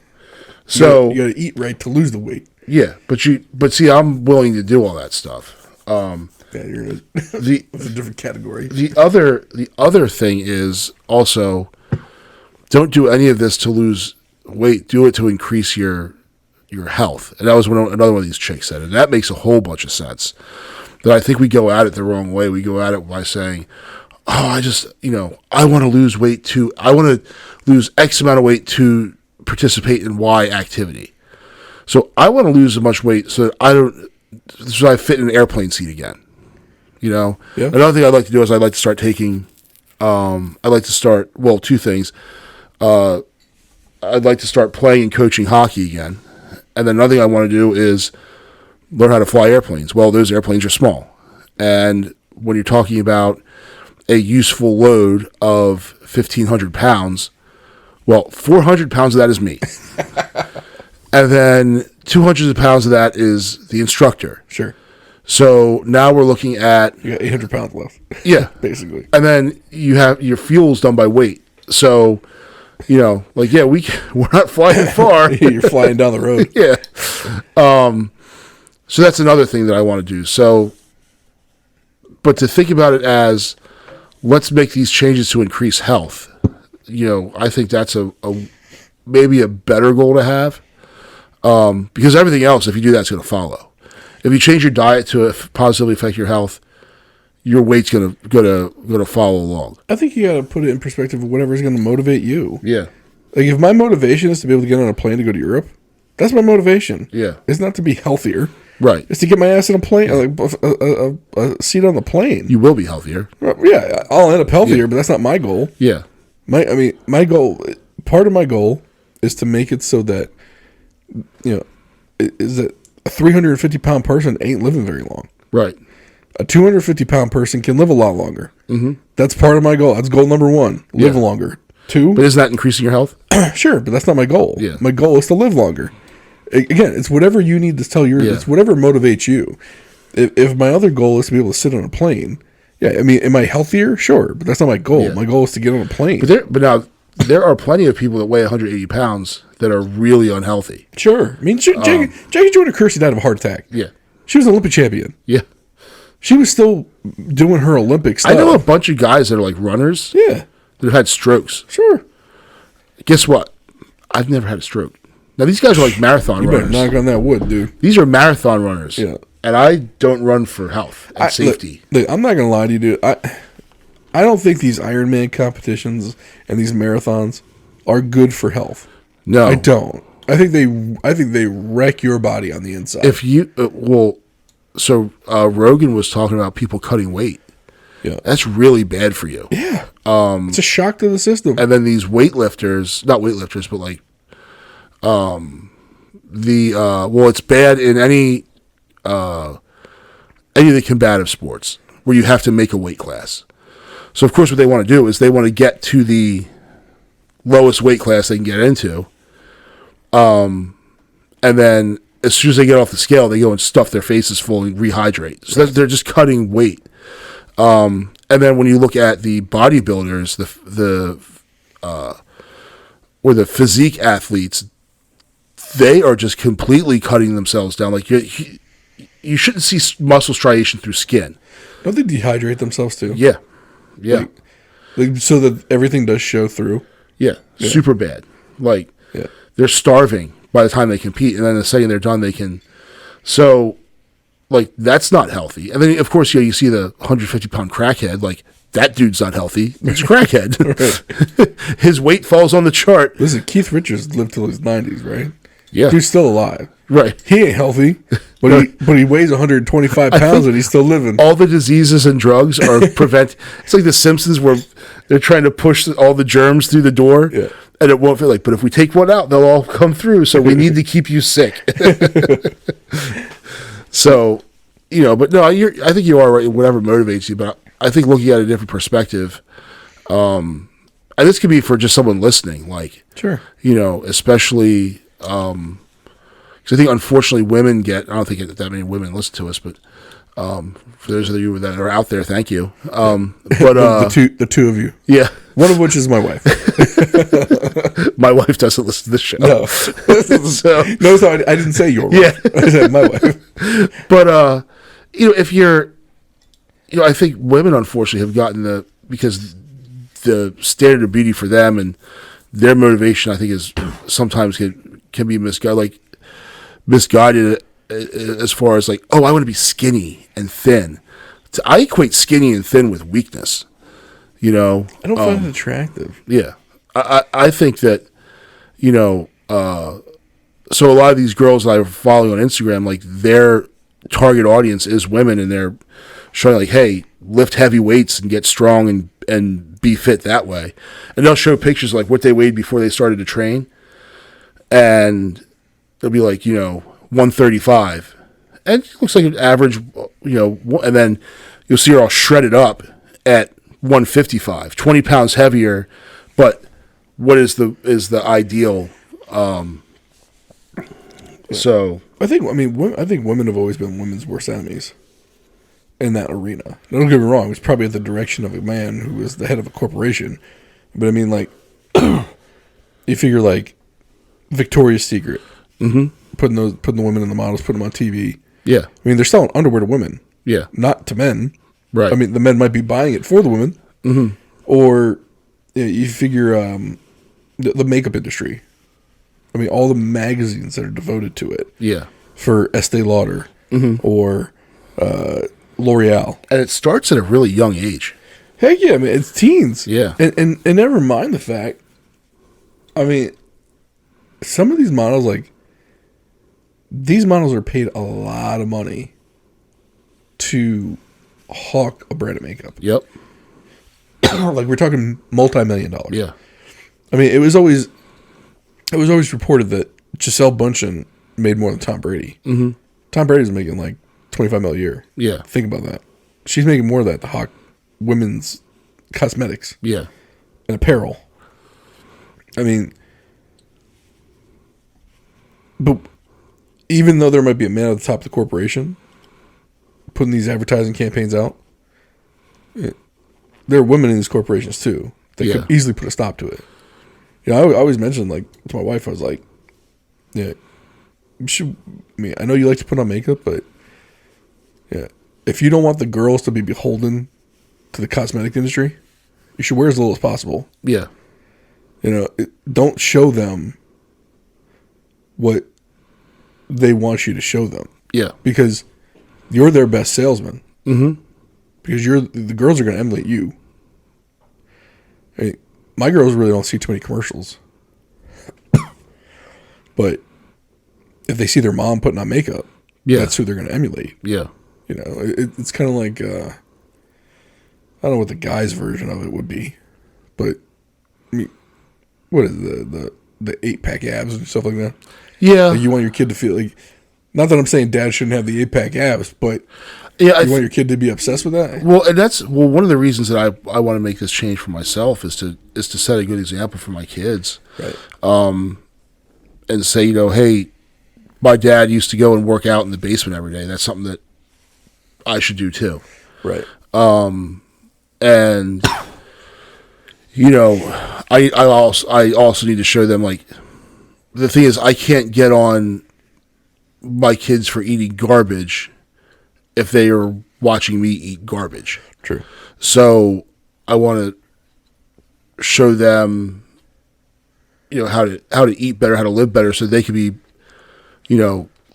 So you got to eat right to lose the weight. Yeah, but see, I'm willing to do all that stuff. Yeah, you're in a, The it's a different category. the other thing is also, don't do any of this to lose weight. Do it to increase your health. And that was another one of these chicks said, and that makes a whole bunch of sense. That I think we go at it the wrong way. We go at it by saying, "Oh, I want to lose weight to. I want to lose X amount of weight to participate in Y activity. So I want to lose as much weight so that I fit in an airplane seat again." Yeah. Another thing I'd like to do is I'd like to start taking. Two things. I'd like to start playing and coaching hockey again, and then another thing I want to do is learn how to fly airplanes. Well, those airplanes are small, and when you're talking about a useful load of 1,500 pounds, well, 400 pounds of that is me. And then 200 pounds of that is the instructor. Sure. So now we're looking at... You got 800 pounds left. Yeah. Basically. And then you have your fuel's done by weight. So, we're not flying far. You're flying down the road. Yeah. So that's another thing that I want to do. So, but to think about it as, let's make these changes to increase health. I think that's maybe a better goal to have. Because everything else, if you do that, it's going to follow. If you change your diet to positively affect your health, your weight's going to follow along. I think you got to put it in perspective of whatever's going to motivate you. Yeah. Like if my motivation is to be able to get on a plane to go to Europe, that's my motivation. Yeah. It's not to be healthier. Right. It's to get my ass in a plane, like a seat on the plane. You will be healthier. Yeah, I'll end up healthier, but that's not my goal. Yeah. My goal, part of my goal is to make it so that, is that a 350-pound person ain't living very long. Right. A 250-pound person can live a lot longer. Mm-hmm. That's part of my goal. That's goal number 1. Live longer. 2. But isn't that increasing your health? Sure, but that's not my goal. Yeah. My goal is to live longer. Again, it's whatever you need to tell it's whatever motivates you. If my other goal is to be able to sit on a plane, am I healthier? Sure, but that's not my goal. Yeah. My goal is to get on a plane. But now there are plenty of people that weigh 180 pounds that are really unhealthy. Sure. Jackie Jordan Kersey died of a heart attack. Yeah. She was an Olympic champion. Yeah. She was still doing her Olympic stuff. I know a bunch of guys that are like runners. Yeah. That have had strokes. Sure. Guess what? I've never had a stroke. Now, these guys are like marathon runners. You better knock on that wood, dude. These are marathon runners. Yeah. And I don't run for health and safety. Look, I'm not going to lie to you, dude. I don't think these Ironman competitions and these marathons are good for health. No. I don't. I think they wreck your body on the inside. If you Rogan was talking about people cutting weight. Yeah. That's really bad for you. Yeah. It's a shock to the system. And then these weightlifters, not weightlifters, but like it's bad in any of the combative sports where you have to make a weight class. So of course what they want to do is they want to get to the lowest weight class they can get into. And then as soon as they get off the scale, they go and stuff their faces full and rehydrate. So they're just cutting weight. And then when you look at the bodybuilders, or the physique athletes, they are just completely cutting themselves down. Like you shouldn't see muscle striation through skin. Don't they dehydrate themselves too? Yeah. Yeah. Like, so that everything does show through. Yeah. Super bad. Like they're starving by the time they compete, and then the second they're done, they can. So, like, that's not healthy. And then, of course, you see the 150-pound crackhead. Like, that dude's not healthy. It's a crackhead. His weight falls on the chart. Listen, Keith Richards lived till his 90s, right? Yeah. Dude's still alive. Right. He ain't healthy, but he weighs 125 pounds and he's still living. All the diseases and drugs are It's like The Simpsons where they're trying to push all the germs through the door. Yeah. And it won't feel like, but if we take one out, they'll all come through. So we need to keep you sick. So, but no, I think you are right. Whatever motivates you, but I think looking at a different perspective, and this could be for just someone listening, like, sure, especially, because I think unfortunately women I don't think that many women listen to us, but for those of you that are out there, thank you. But the two of you, yeah. One of which is my wife. My wife doesn't listen to this show. No. So I didn't say your wife. Yeah. I said my wife. But, if you're I think women unfortunately have gotten because the standard of beauty for them and their motivation, I think, is sometimes can be misguided as far as like, oh, I want to be skinny and thin. I equate skinny and thin with weakness. I don't find it attractive. Yeah, I think that so a lot of these girls that I follow on Instagram, like their target audience is women, and they're showing like, hey, lift heavy weights and get strong and be fit that way. And they'll show pictures of, like, what they weighed before they started to train, and they'll be like, 135, and it looks like an average, and then you'll see her all shredded up at 155, 20 pounds heavier. But what is the ideal? So I think women have always been women's worst enemies in that arena. Don't get me wrong; it's probably at the direction of a man who is the head of a corporation. But I mean, like, you figure like Victoria's Secret, putting the women in the models, putting them on TV. Yeah, I mean, they're selling underwear to women. Yeah, not to men. Right. I mean, the men might be buying it for the women, or you figure the makeup industry. I mean, all the magazines that are devoted to it. Yeah. For Estee Lauder or L'Oreal. And it starts at a really young age. Heck yeah, man. It's teens. Yeah. And never mind the fact, I mean, some of these models, are paid a lot of money to hawk a brand of makeup. Yep. Like, we're talking multi-million-dollar. Yeah. I mean, it was always reported that Gisele Bundchen made more than Tom Brady. Mm-hmm. Tom Brady's making like $25 million a year. Yeah. Think about that. She's making more of that to hawk women's cosmetics. Yeah. And apparel. I mean, but even though there might be a man at the top of the corporation putting these advertising campaigns out, there are women in these corporations too that could easily put a stop to it. I always mention, like, to my wife, I was like, yeah, I know you like to put on makeup, but yeah, if you don't want the girls to be beholden to the cosmetic industry, you should wear as little as possible. Yeah. Don't show them what they want you to show them. Yeah. Because you're their best salesman. Mm-hmm. Because the girls are going to emulate you. My girls really don't see too many commercials. But if they see their mom putting on makeup, that's who they're going to emulate. Yeah. It's kind of like, I don't know what the guy's version of it would be. But, I mean, what is the 8-pack abs and stuff like that? Yeah. Like, you want your kid to feel like, not that I'm saying dad shouldn't have the 8-pack abs, but you want your kid to be obsessed with that? Well, and that's one of the reasons that I want to make this change for myself is to set a good example for my kids. Right. And say, hey, my dad used to go and work out in the basement every day. That's something that I should do too. Right. And I also need to show them, like, the thing is, I can't get on my kids for eating garbage if they are watching me eat garbage. True. So I want to show them, how to eat better, how to live better, so they can be,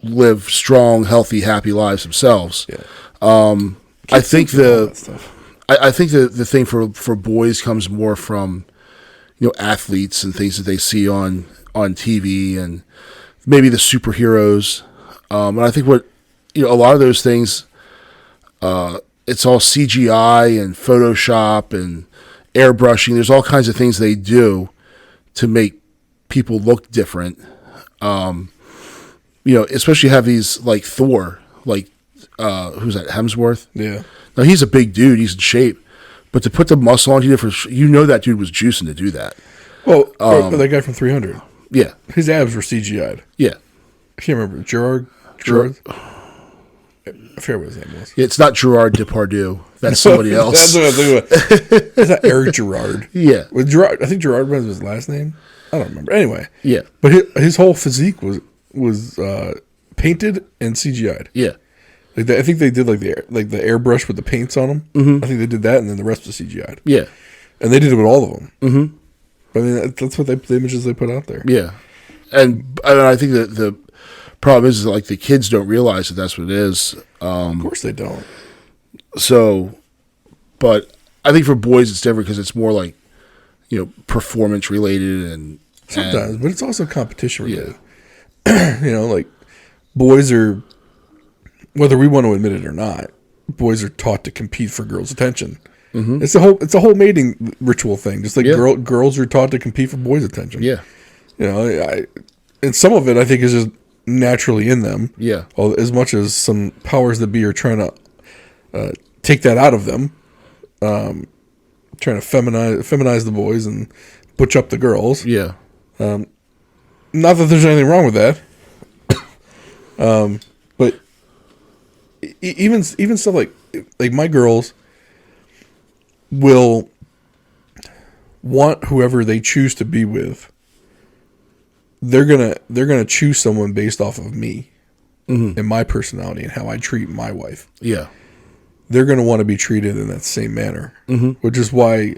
live strong, healthy, happy lives themselves. Yeah. I think I think the thing for boys comes more from, athletes and things that they see on TV and maybe the superheroes. And I think a lot of those things, it's all CGI and Photoshop and airbrushing. There's all kinds of things they do to make people look different. Especially have these like Thor, like, who's that? Hemsworth? Yeah. Now he's a big dude. He's in shape. But to put the muscle on you, that dude was juicing to do that. Well, that guy from 300. Yeah. His abs were CGI'd. Yeah. I can't remember. Gerard? I forget what his name was. Yeah, it's not Gerard Depardieu. That's somebody else. That's what I'm thinking about. It's not Eric Gerard. Yeah. With Gerard, I think Gerard was his last name. I don't remember. Anyway. Yeah. But his whole physique was painted and CGI'd. Yeah. I think they did like the airbrush with the paints on them. Mm-hmm. I think they did that, and then the rest was CGI'd. Yeah. And they did it with all of them. Mm-hmm. I mean, that's what the images they put out there. Yeah. And I think that the problem is like the kids don't realize that that's what it is. Of course they don't. So, but I think for boys it's different because it's more like, performance related and sometimes, but it's also competition related. Yeah. Like boys are, whether we want to admit it or not, boys are taught to compete for girls' attention. Mm-hmm. It's a whole mating ritual thing. Just like girls are taught to compete for boys' attention. Yeah. And some of it I think is just naturally in them. Yeah. As much as some powers that be are trying to take that out of them, trying to feminize the boys and butch up the girls. Yeah. Not that there's anything wrong with that. But even stuff like my girls will want whoever they choose to be with. They're gonna choose someone based off of me and my personality and how I treat my wife. Yeah. They're gonna want to be treated in that same manner, which is why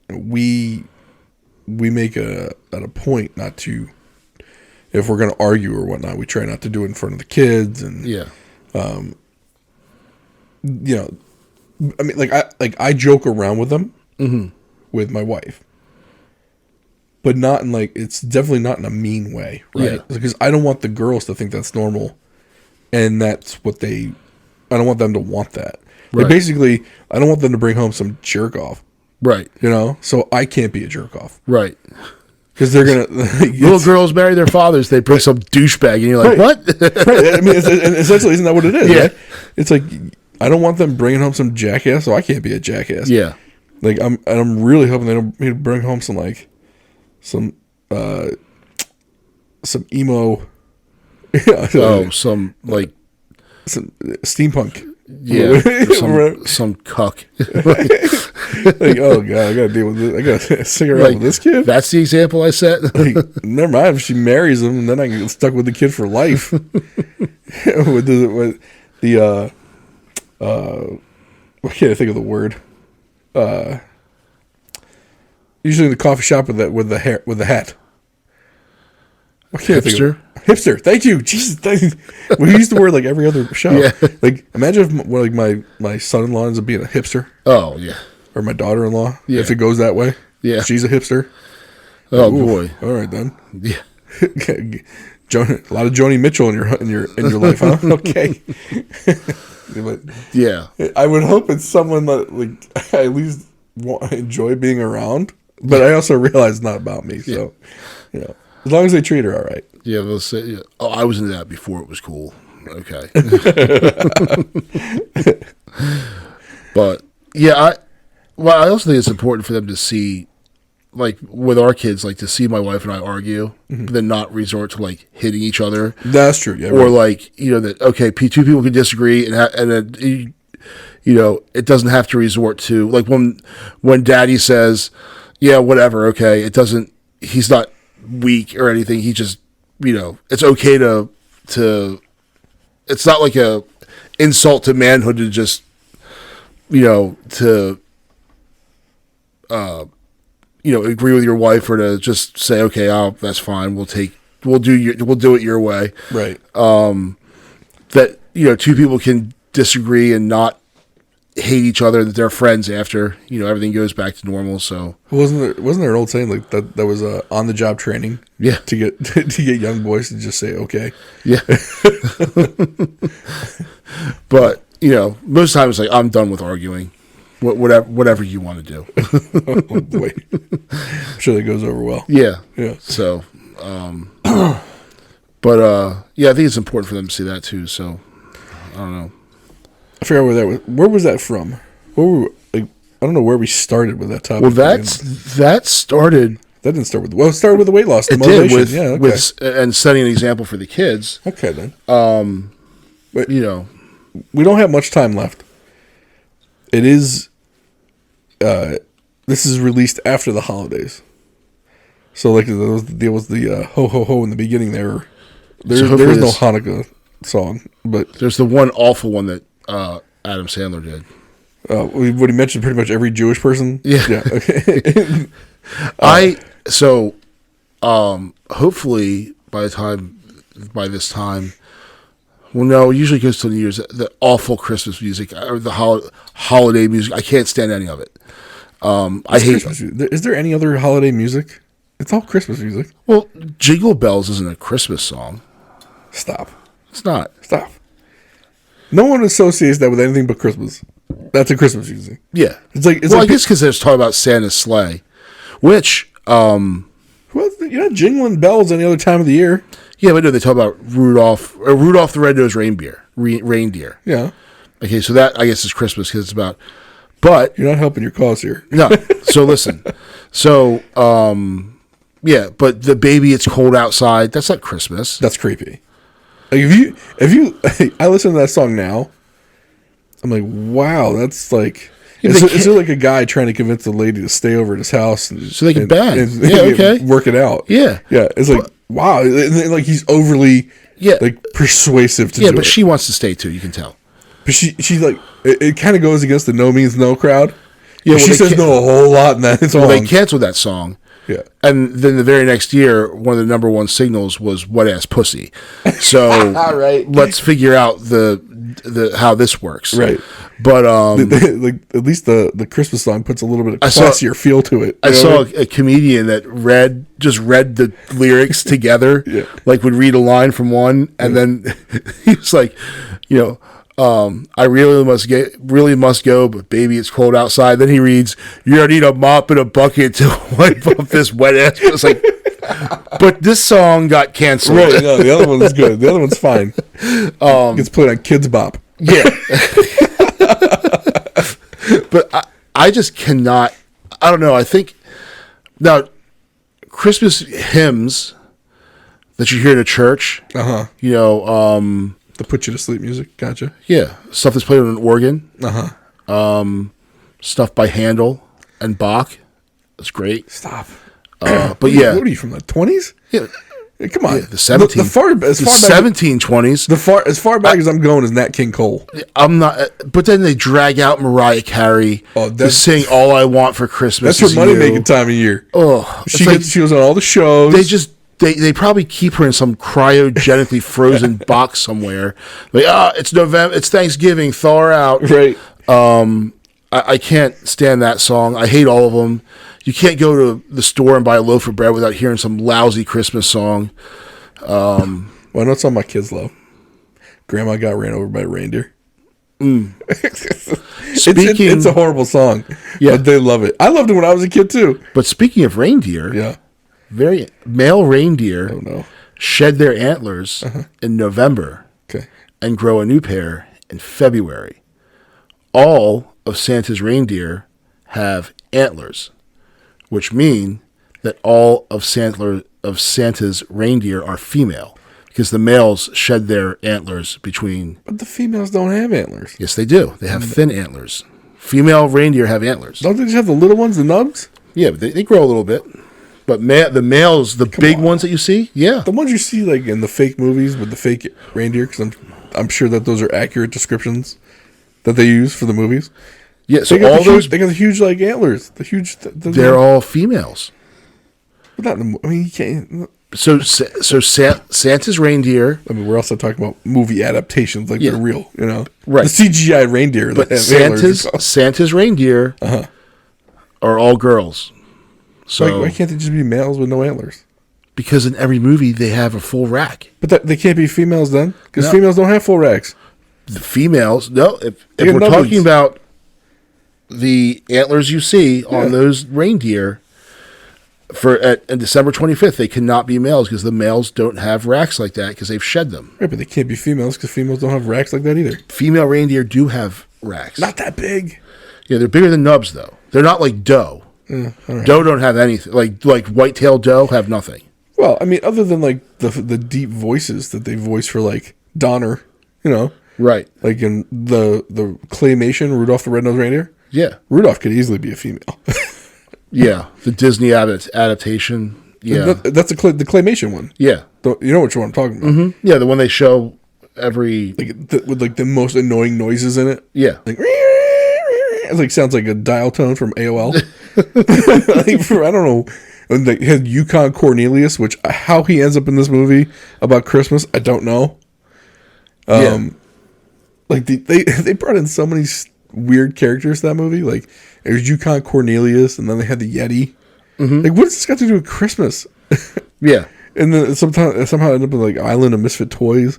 we make it a point not to, if we're gonna argue or whatnot, we try not to do it in front of the kids and I mean, I joke around with them with my wife. But not in it's definitely not in a mean way, right? Yeah. Because I don't want the girls to think that's normal, and that's what I don't want them to want that. Right. Basically, I don't want them to bring home some jerk off, Right. So I can't be a jerk off, Right. because they're gonna little girls marry their fathers. They bring some douchebag, and you're like, what? Right. I mean, essentially, isn't that what it is? Yeah. Right? It's like I don't want them bringing home some jackass, so I can't be a jackass. Yeah. I'm really hoping they don't bring home some emo. Some some steampunk. Yeah, some cuck. Oh god, I gotta deal with this. I gotta sing around with this kid. That's the example I set. Never mind if she marries him, and then I get stuck with the kid for life. with the I can't think of the word. Usually in the coffee shop with the hat. What can't I think of? Hipster. Thank you. Jesus. We used to wear every other show. Yeah. Imagine if my son-in-law ends up being a hipster. Oh yeah. Or my daughter-in-law. Yeah. If it goes that way. Yeah. She's a hipster. Oh boy. All right then. Yeah. A lot of Joni Mitchell in your life, huh? Okay. But yeah. I would hope it's someone that I at least enjoy being around. But I also realize it's not about me. So, as long as they treat her all right. Yeah, they'll say, yeah. Oh, I was into that before it was cool. Okay. But, yeah, I also think it's important for them to see, with our kids, to see my wife and I argue, but then not resort to, hitting each other. That's true, yeah. Or, that, okay, two people can disagree, and then, it doesn't have to resort to, when daddy says, yeah, whatever, okay, he's not weak or anything, he just, it's okay to it's not like a insult to manhood to just, to, agree with your wife or to just say, okay, that's fine, we'll do it your way. Right. That, two people can disagree and not hate each other, that they're friends after everything goes back to normal. So wasn't there an old saying that was on the job training? Yeah, to get young boys to just say okay. Yeah. But most times I'm done with arguing. Whatever you want to do. Oh boy, I'm sure that goes over well. Yeah. So, but I think it's important for them to see that too. So I don't know. I forgot where that was. Where was that from? I don't know where we started with that topic. Well, that started. That didn't start with. Well, it started with the weight loss. It did with and setting an example for the kids. Okay then. But we don't have much time left. It is. This is released after the holidays, so there was the ho ho ho in the beginning there. There's no Hanukah song, but there's the one awful one that Adam Sandler did. What he mentioned, pretty much every Jewish person. Yeah. Okay. Hopefully by this time, well, no, it usually goes to New Year's. The awful Christmas music or the holiday music, I can't stand any of it. I hate. Is there any other holiday music? It's all Christmas music. Well, Jingle Bells isn't a Christmas song. Stop. It's not. Stop. No one associates that with anything but Christmas. That's a Christmas music. Yeah. It's I guess because there's talking about Santa's sleigh, which well, you're not jingling bells any other time of the year. Yeah, but no, they talk about Rudolph the Red-Nosed Reindeer. Yeah. Okay, so that I guess is Christmas because it's about. But you're not helping your cause here. No. So listen. So yeah, but the Baby It's Cold Outside, that's not Christmas. That's creepy. Like if you I listen to that song now, I'm like, wow, that's like is there like a guy trying to convince a lady to stay over at his house so they can bang? Yeah, okay. Work it out. Yeah. Yeah. It's like wow. And like he's overly like persuasive to do it. Yeah, but she wants to stay too, you can tell. But she's like it kind of goes against the no means no crowd. Yeah, she says no a whole lot in that song. Well, they canceled that song. Yeah. And then the very next year, one of the number one singles was Wet Ass Pussy. So right. Let's figure out the how this works. Right. But like at least the Christmas song puts a little bit of classier feel to it. I saw a comedian that just read the lyrics together. Yeah. Like would read a line from one and then he was like, I really must go, but baby, it's cold outside. Then he reads, "You're gonna need a mop and a bucket to wipe off this wet ass." It's like, but this song got canceled. Right? No, the other one's good. The other one's fine. Gets played on Kids Bop. Yeah. But I just cannot. I don't know. I think now Christmas hymns that you hear in a church. The put you to sleep music. Gotcha. Yeah, stuff that's played on an organ. Stuff by Handel and Bach. That's great. Stop. But yeah, what are you from the 20s? Yeah, come on. Yeah, the 1720s. As far back as I'm going is Nat King Cole. I'm not. But then they drag out Mariah Carey to sing "All I Want for Christmas." That's her money making time of year. Oh, she goes on all the shows. They probably keep her in some cryogenically frozen box somewhere. Like, it's November, it's Thanksgiving, thaw her out. Right. I can't stand that song. I hate all of them. You can't go to the store and buy a loaf of bread without hearing some lousy Christmas song. Well, I know something my kids love. Grandma got ran over by a reindeer. It's a horrible song. Yeah. But they love it. I loved it when I was a kid too. But speaking of reindeer. Yeah. Male reindeer shed their antlers in November and grow a new pair in February. All of Santa's reindeer have antlers, which mean that all of Santa's reindeer are female because the males shed their antlers between. But the females don't have antlers. Yes, they do. They have thin antlers. Female reindeer have antlers. Don't they just have the little ones, the nubs? Yeah, but they grow a little bit. But the males, the big ones that you see, yeah. The ones you see like in the fake movies with the fake reindeer, because I'm sure that those are accurate descriptions that they use for the movies. Yeah, so they got the huge like antlers. They're all females. But not you can't. So Santa's reindeer. I mean, we're also talking about movie adaptations, like they're real, right? The CGI reindeer, but Santa's reindeer are all girls. So why can't they just be males with no antlers? Because in every movie they have a full rack. But they can't be females then, because females don't have full racks. The females, no. If we're talking about the antlers you see on those reindeer on December 25th, they cannot be males because the males don't have racks like that because they've shed them. Right, but they can't be females because females don't have racks like that either. Female reindeer do have racks. Not that big. Yeah, they're bigger than nubs though. They're not like doe. Right. Doe don't have anything. Like white-tailed doe have nothing. Well, I mean, other than like the deep voices that they voice for like Donner, right? Like in the claymation Rudolph the Red-Nosed Reindeer. Yeah, Rudolph could easily be a female. Yeah, the Disney adaptation. Yeah, that's the claymation one. Yeah, You know which one I'm talking about. Mm-hmm. Yeah, the one they show with like the most annoying noises in it. Yeah. Like, it like sounds like a dial tone from AOL. Like, I don't know. And they had Yukon Cornelius, which how he ends up in this movie about Christmas, I don't know. Like they brought in so many weird characters to that movie. Like there's Yukon Cornelius, and then they had the Yeti. Mm-hmm. Like, what does this got to do with Christmas? Yeah. And then somehow end up in like Island of Misfit Toys.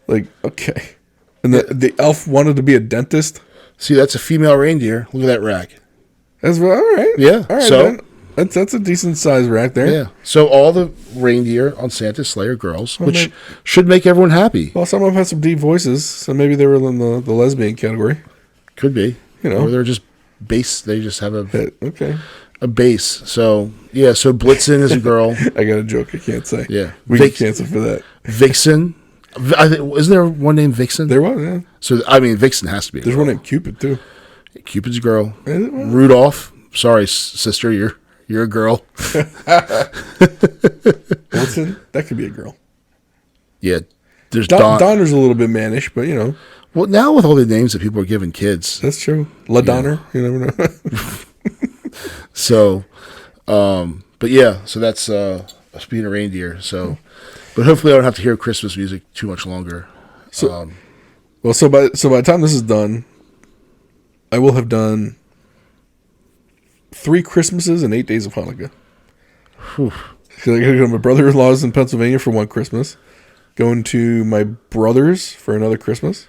Like, okay. And the elf wanted to be a dentist. See, that's a female reindeer. Look at that rack. That's all right. Yeah. All right. So then. That's a decent size rack there. Yeah. So all the reindeer on Santa's sleigh are girls, which should make everyone happy. Well, some of them had some deep voices, so maybe they were in the lesbian category. Could be. You know. Or they're just bass. They just have a bass. So, yeah. So Blitzen is a girl. I got a joke I can't say. Yeah. We get canceled for that. Vixen. Isn't there one named Vixen? There was, yeah. So, I mean, Vixen has to be a There's girl. one named Cupid, too. Cupid's a girl. Rudolph. Sorry, sister. You're a girl. Wilson, that could be a girl. Yeah. There's Donner's a little bit mannish, but you know. Well, now with all the names that people are giving kids. That's true. Donner, you never know. So, but yeah, so that's speaking of reindeer. So, but hopefully I don't have to hear Christmas music too much longer. So, by the time this is done, I will have done 3 Christmases and 8 days of Hanukkah. Because I got to go to my brother-in-law's in Pennsylvania for one Christmas, going to my brother's for another Christmas.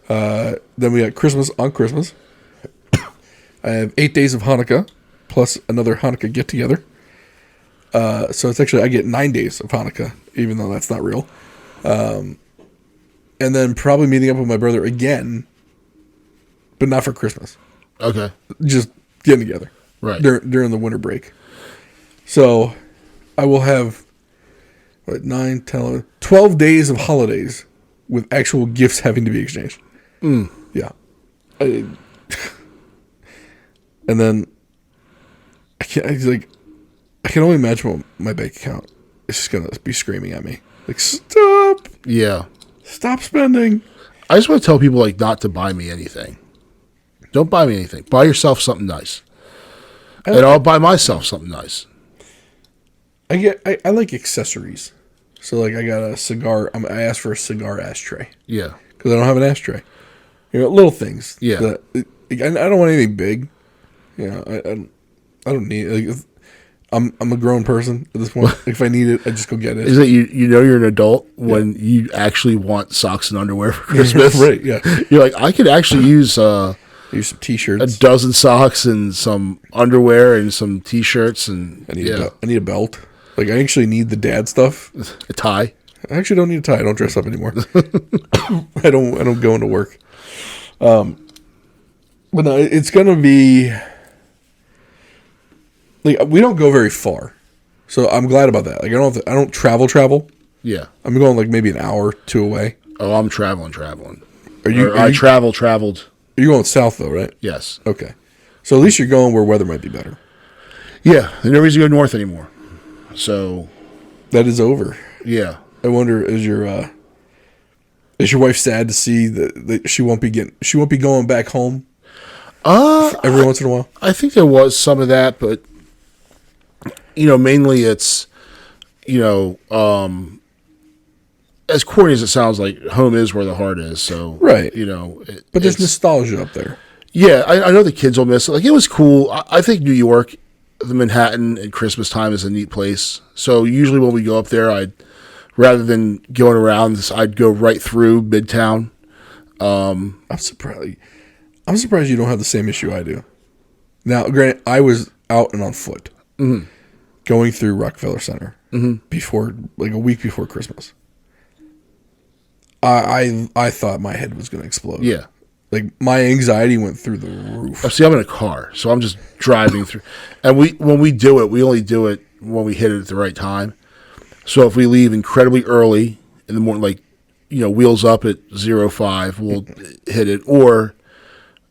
Then we got Christmas on Christmas. I have 8 days of Hanukkah plus another Hanukkah get-together. So it's actually I get 9 days of Hanukkah, even though that's not real. And then probably meeting up with my brother again, but not for Christmas. Okay. Just getting together. Right. During the winter break. So I will have 9, 10, 11, 12 days of holidays with actual gifts having to be exchanged. Yeah. And then I can only imagine what my bank account is just going to be screaming at me. Like, stop. Yeah. Stop spending. I just want to tell people not to buy me anything. Don't buy me anything. Buy yourself something nice. And I'll buy myself something nice. I like accessories. So I got a cigar. I asked for a cigar ashtray. Yeah. Because I don't have an ashtray. Little things. Yeah. I don't want anything big. I don't need. I'm a grown person at this point. If I need it, I just go get it. Is that you know you're an adult when you actually want socks and underwear for Christmas? Right. Yeah. You're like, I could actually use some T-shirts, a dozen socks and some underwear and some T-shirts and I need a belt. I actually need the dad stuff. A tie. I actually don't need a tie. I don't dress up anymore. I don't go into work. But no, it's gonna be we don't go very far, so I'm glad about that. I don't travel. Yeah, I'm going maybe an hour or 2 away. Oh, I'm traveling. I traveled. You're going south though, right? Yes. Okay, so at least you're going where weather might be better. Yeah, there's no reason to go north anymore. So that is over. Yeah. I wonder, is your wife sad to see that she won't be going back home every once in a while? I think there was some of that, but mainly it's as corny as it sounds, like home is where the heart is. So right, but there's nostalgia up there. Yeah, I know the kids will miss it. It was cool. I think New York, the Manhattan at Christmas time is a neat place. So usually when we go up there, rather than going around, I'd go right through Midtown. I'm surprised you don't have the same issue I do. Now, granted, I was out and on foot, going through Rockefeller Center before, a week before Christmas. I thought my head was going to explode. Yeah. My anxiety went through the roof. See, I'm in a car, so I'm just driving through. And when we do it, we only do it when we hit it at the right time. So if we leave incredibly early in the morning, wheels up at 05, we'll hit it, or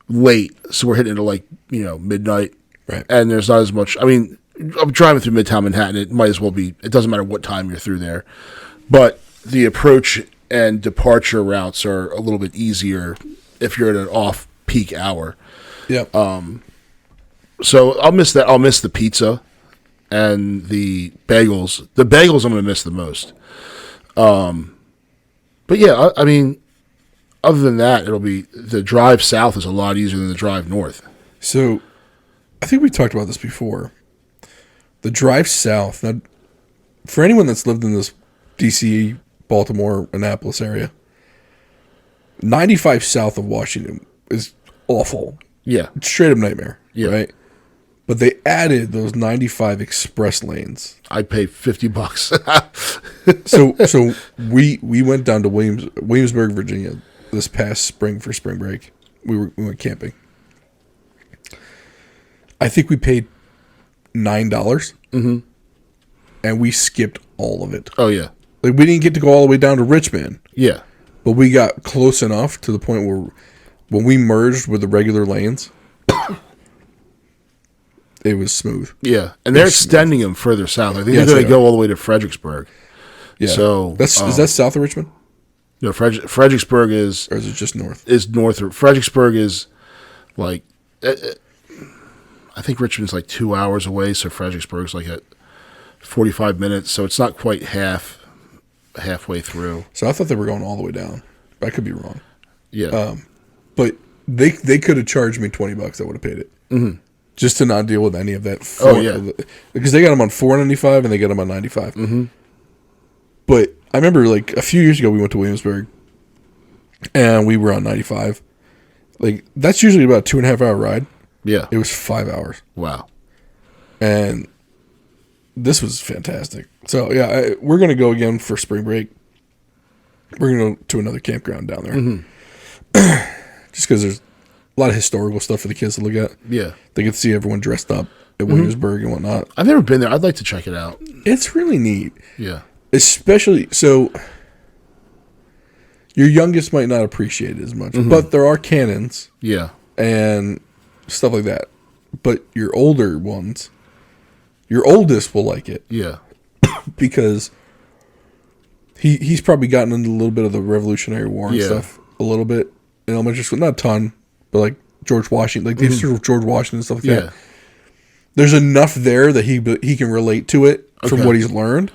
late, so we're hitting it at midnight. Right. And there's not as much. I mean, I'm driving through Midtown Manhattan. It might as well be. It doesn't matter what time you're through there, but the approach and departure routes are a little bit easier if you're at an off-peak hour. Yep. So I'll miss that. I'll miss the pizza and the bagels. The bagels I'm going to miss the most. But yeah, I mean, other than that, it'll be the drive south is a lot easier than the drive north. So I think we talked about this before. The drive south, now, for anyone that's lived in this D.C., Baltimore, Annapolis area, 95 south of Washington is awful. Yeah. It's straight up nightmare. Yeah. Right? But they added those 95 express lanes. I'd pay $50. So we went down to Williamsburg, Virginia this past spring for spring break. We went camping. I think we paid $9, and we skipped all of it. Oh yeah, Like we didn't get to go all the way down to Richmond. yeah, But we got close enough to the point where when we merged with the regular lanes, it was smooth. yeah. And they're extending them further south. I think Yes, they're going they to go all the way to Fredericksburg. Yeah. So is that south of Richmond, no, Fredericksburg is or is it just north? north. Fredericksburg is like I think Richmond's like 2 hours away, so Fredericksburg's like at 45 minutes. So it's not quite halfway through. So I thought they were going all the way down. I could be wrong. Yeah, But they could have charged me $20. I would have paid it. Just to not deal with any of that. Oh, yeah. Because they got them on $4.95 and they got them on $95. But I remember like a few years ago we went to Williamsburg and we were on 95. Like that's usually about a 2.5 hour ride. yeah. It was 5 hours, Wow. and this was fantastic. So yeah, we're gonna go again for spring break. We're gonna go to another campground down there, just because there's a lot of historical stuff for the kids to look at. Yeah, They get to see everyone dressed up at Williamsburg and whatnot. I've never been there. I'd like to check it out. It's really neat, Yeah, especially so. Your youngest might not appreciate it as much, but there are cannons yeah, and stuff like that. But your older ones, your oldest will like it yeah, because he's probably gotten into a little bit of the Revolutionary War and Yeah. stuff a little bit in elementary school. Not a ton, but like George Washington, like the history of George Washington and stuff like yeah, that. There's enough there that he can relate to it from Okay. what he's learned.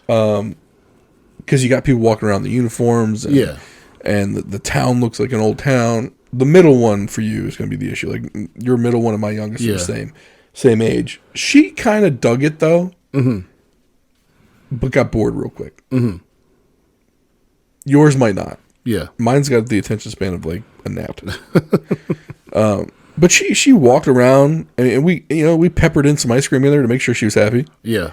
Because you got people walking around in the uniforms. And, Yeah. And the town looks like an old town. The middle one for you is going to be the issue. Like your middle one and my youngest are Yeah. the same age. She kind of dug it though, but got bored real quick. Yours might not. yeah, Mine's got the attention span of like a nap. But she walked around and we peppered in some ice cream in there to make sure she was happy. yeah,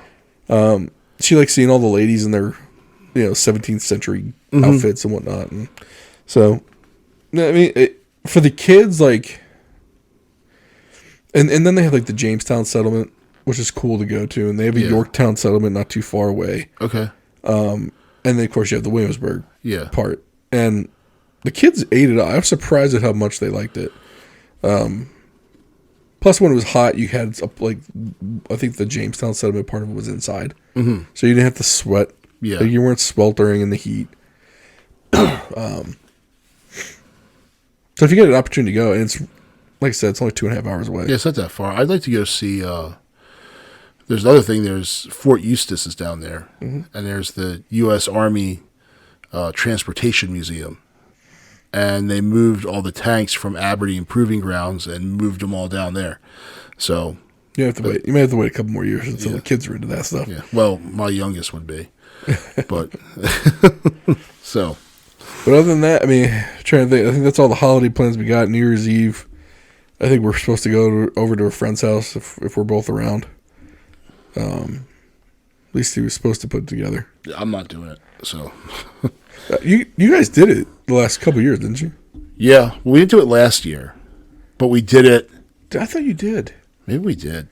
She likes seeing all the ladies in their 17th century outfits and whatnot. And so, I mean, for the kids, like, and then they have like the Jamestown settlement, which is cool to go to, and they have a Yeah. Yorktown settlement not too far away. Okay. And then of course you have the Williamsburg Yeah. part, and the kids ate it up. I was surprised at how much they liked it. Plus, when it was hot, you had I think the Jamestown settlement part of it was inside, so you didn't have to sweat. Yeah. Like, you weren't sweltering in the heat. So if you get an opportunity to go, and it's like I said, it's only 2.5 hours away. Yeah, it's not that far. I'd like to go see. There's another thing. There's Fort Eustis is down there, and there's the U.S. Army Transportation Museum, and they moved all the tanks from Aberdeen Proving Grounds and moved them all down there. So You have to wait. You may have to wait a couple more years until the kids are into that stuff. yeah, well, my youngest would be, but so But other than that, I mean, trying to think. I think that's all the holiday plans we got. New Year's Eve. I think we're supposed to go over to a friend's house if we're both around. At least he was supposed to put it together. I'm not doing it. So You guys did it the last couple of years, didn't you? yeah, we didn't do it last year, but we did it. I thought you did. Maybe we did.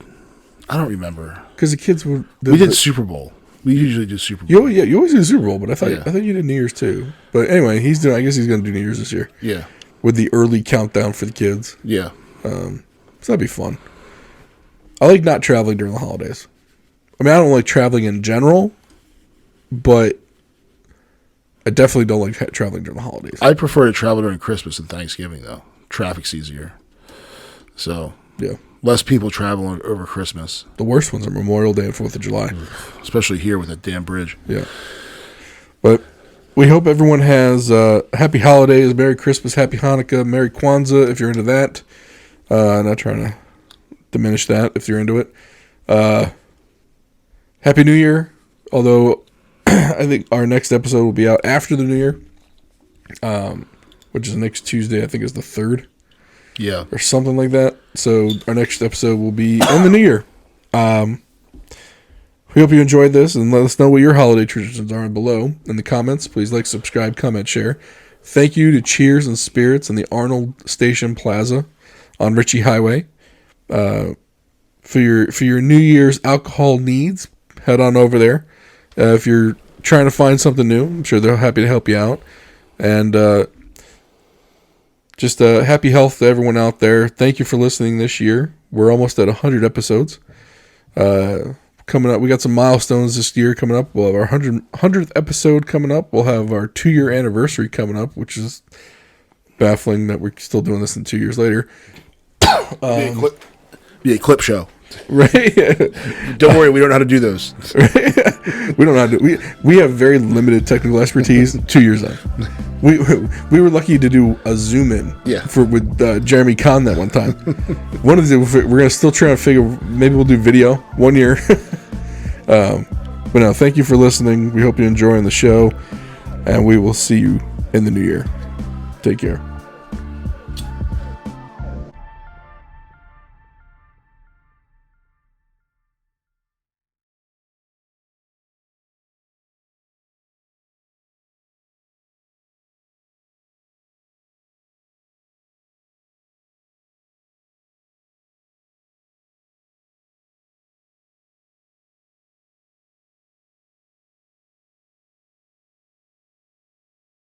I don't remember. Because the kids were. We did Super Bowl. We usually do Super Bowl. You always do the Super Bowl, but I thought Yeah. you did New Year's too. But anyway, I guess he's going to do New Year's this year Yeah, with the early countdown for the kids. yeah, So that'd be fun. I like not traveling during the holidays. I mean, I don't like traveling in general, but I definitely don't like traveling during the holidays. I prefer to travel during Christmas and Thanksgiving, though. Traffic's easier. So, Yeah. less people travel over Christmas. The worst ones are Memorial Day and 4th of July. Especially here with that damn bridge. Yeah. But we hope everyone has happy holidays, Merry Christmas, Happy Hanukkah, Merry Kwanzaa if you're into that. Not trying to diminish that if you're into it. Happy New Year. Although I think our next episode will be out after the New Year, which is next Tuesday. I think is the 3rd. Yeah. Or something like that. So our next episode will be in the New Year. We hope you enjoyed this, and let us know what your holiday traditions are below in the comments. Please like, subscribe, comment, share. Thank you to Cheers and Spirits in the Arnold Station Plaza on Ritchie Highway. For your New Year's alcohol needs, head on over there. If you're trying to find something new, I'm sure they're happy to help you out. And just happy health to everyone out there. Thank you for listening this year. We're almost at 100 episodes. Coming up, we got some milestones this year coming up. We'll have our 100th episode coming up. We'll have our 2-year anniversary coming up, which is baffling that we're still doing this 2 years later. Be a clip show. Right? Don't worry, we don't know how to do those. We don't know how to we have very limited technical expertise 2 years on. We were lucky to do a zoom in with Jeremy Kahn that one time. One of the we're gonna still try to figure, maybe we'll do video 1 year. But no, thank you for listening. We hope you're enjoying the show, and we will see you in the new year. Take care.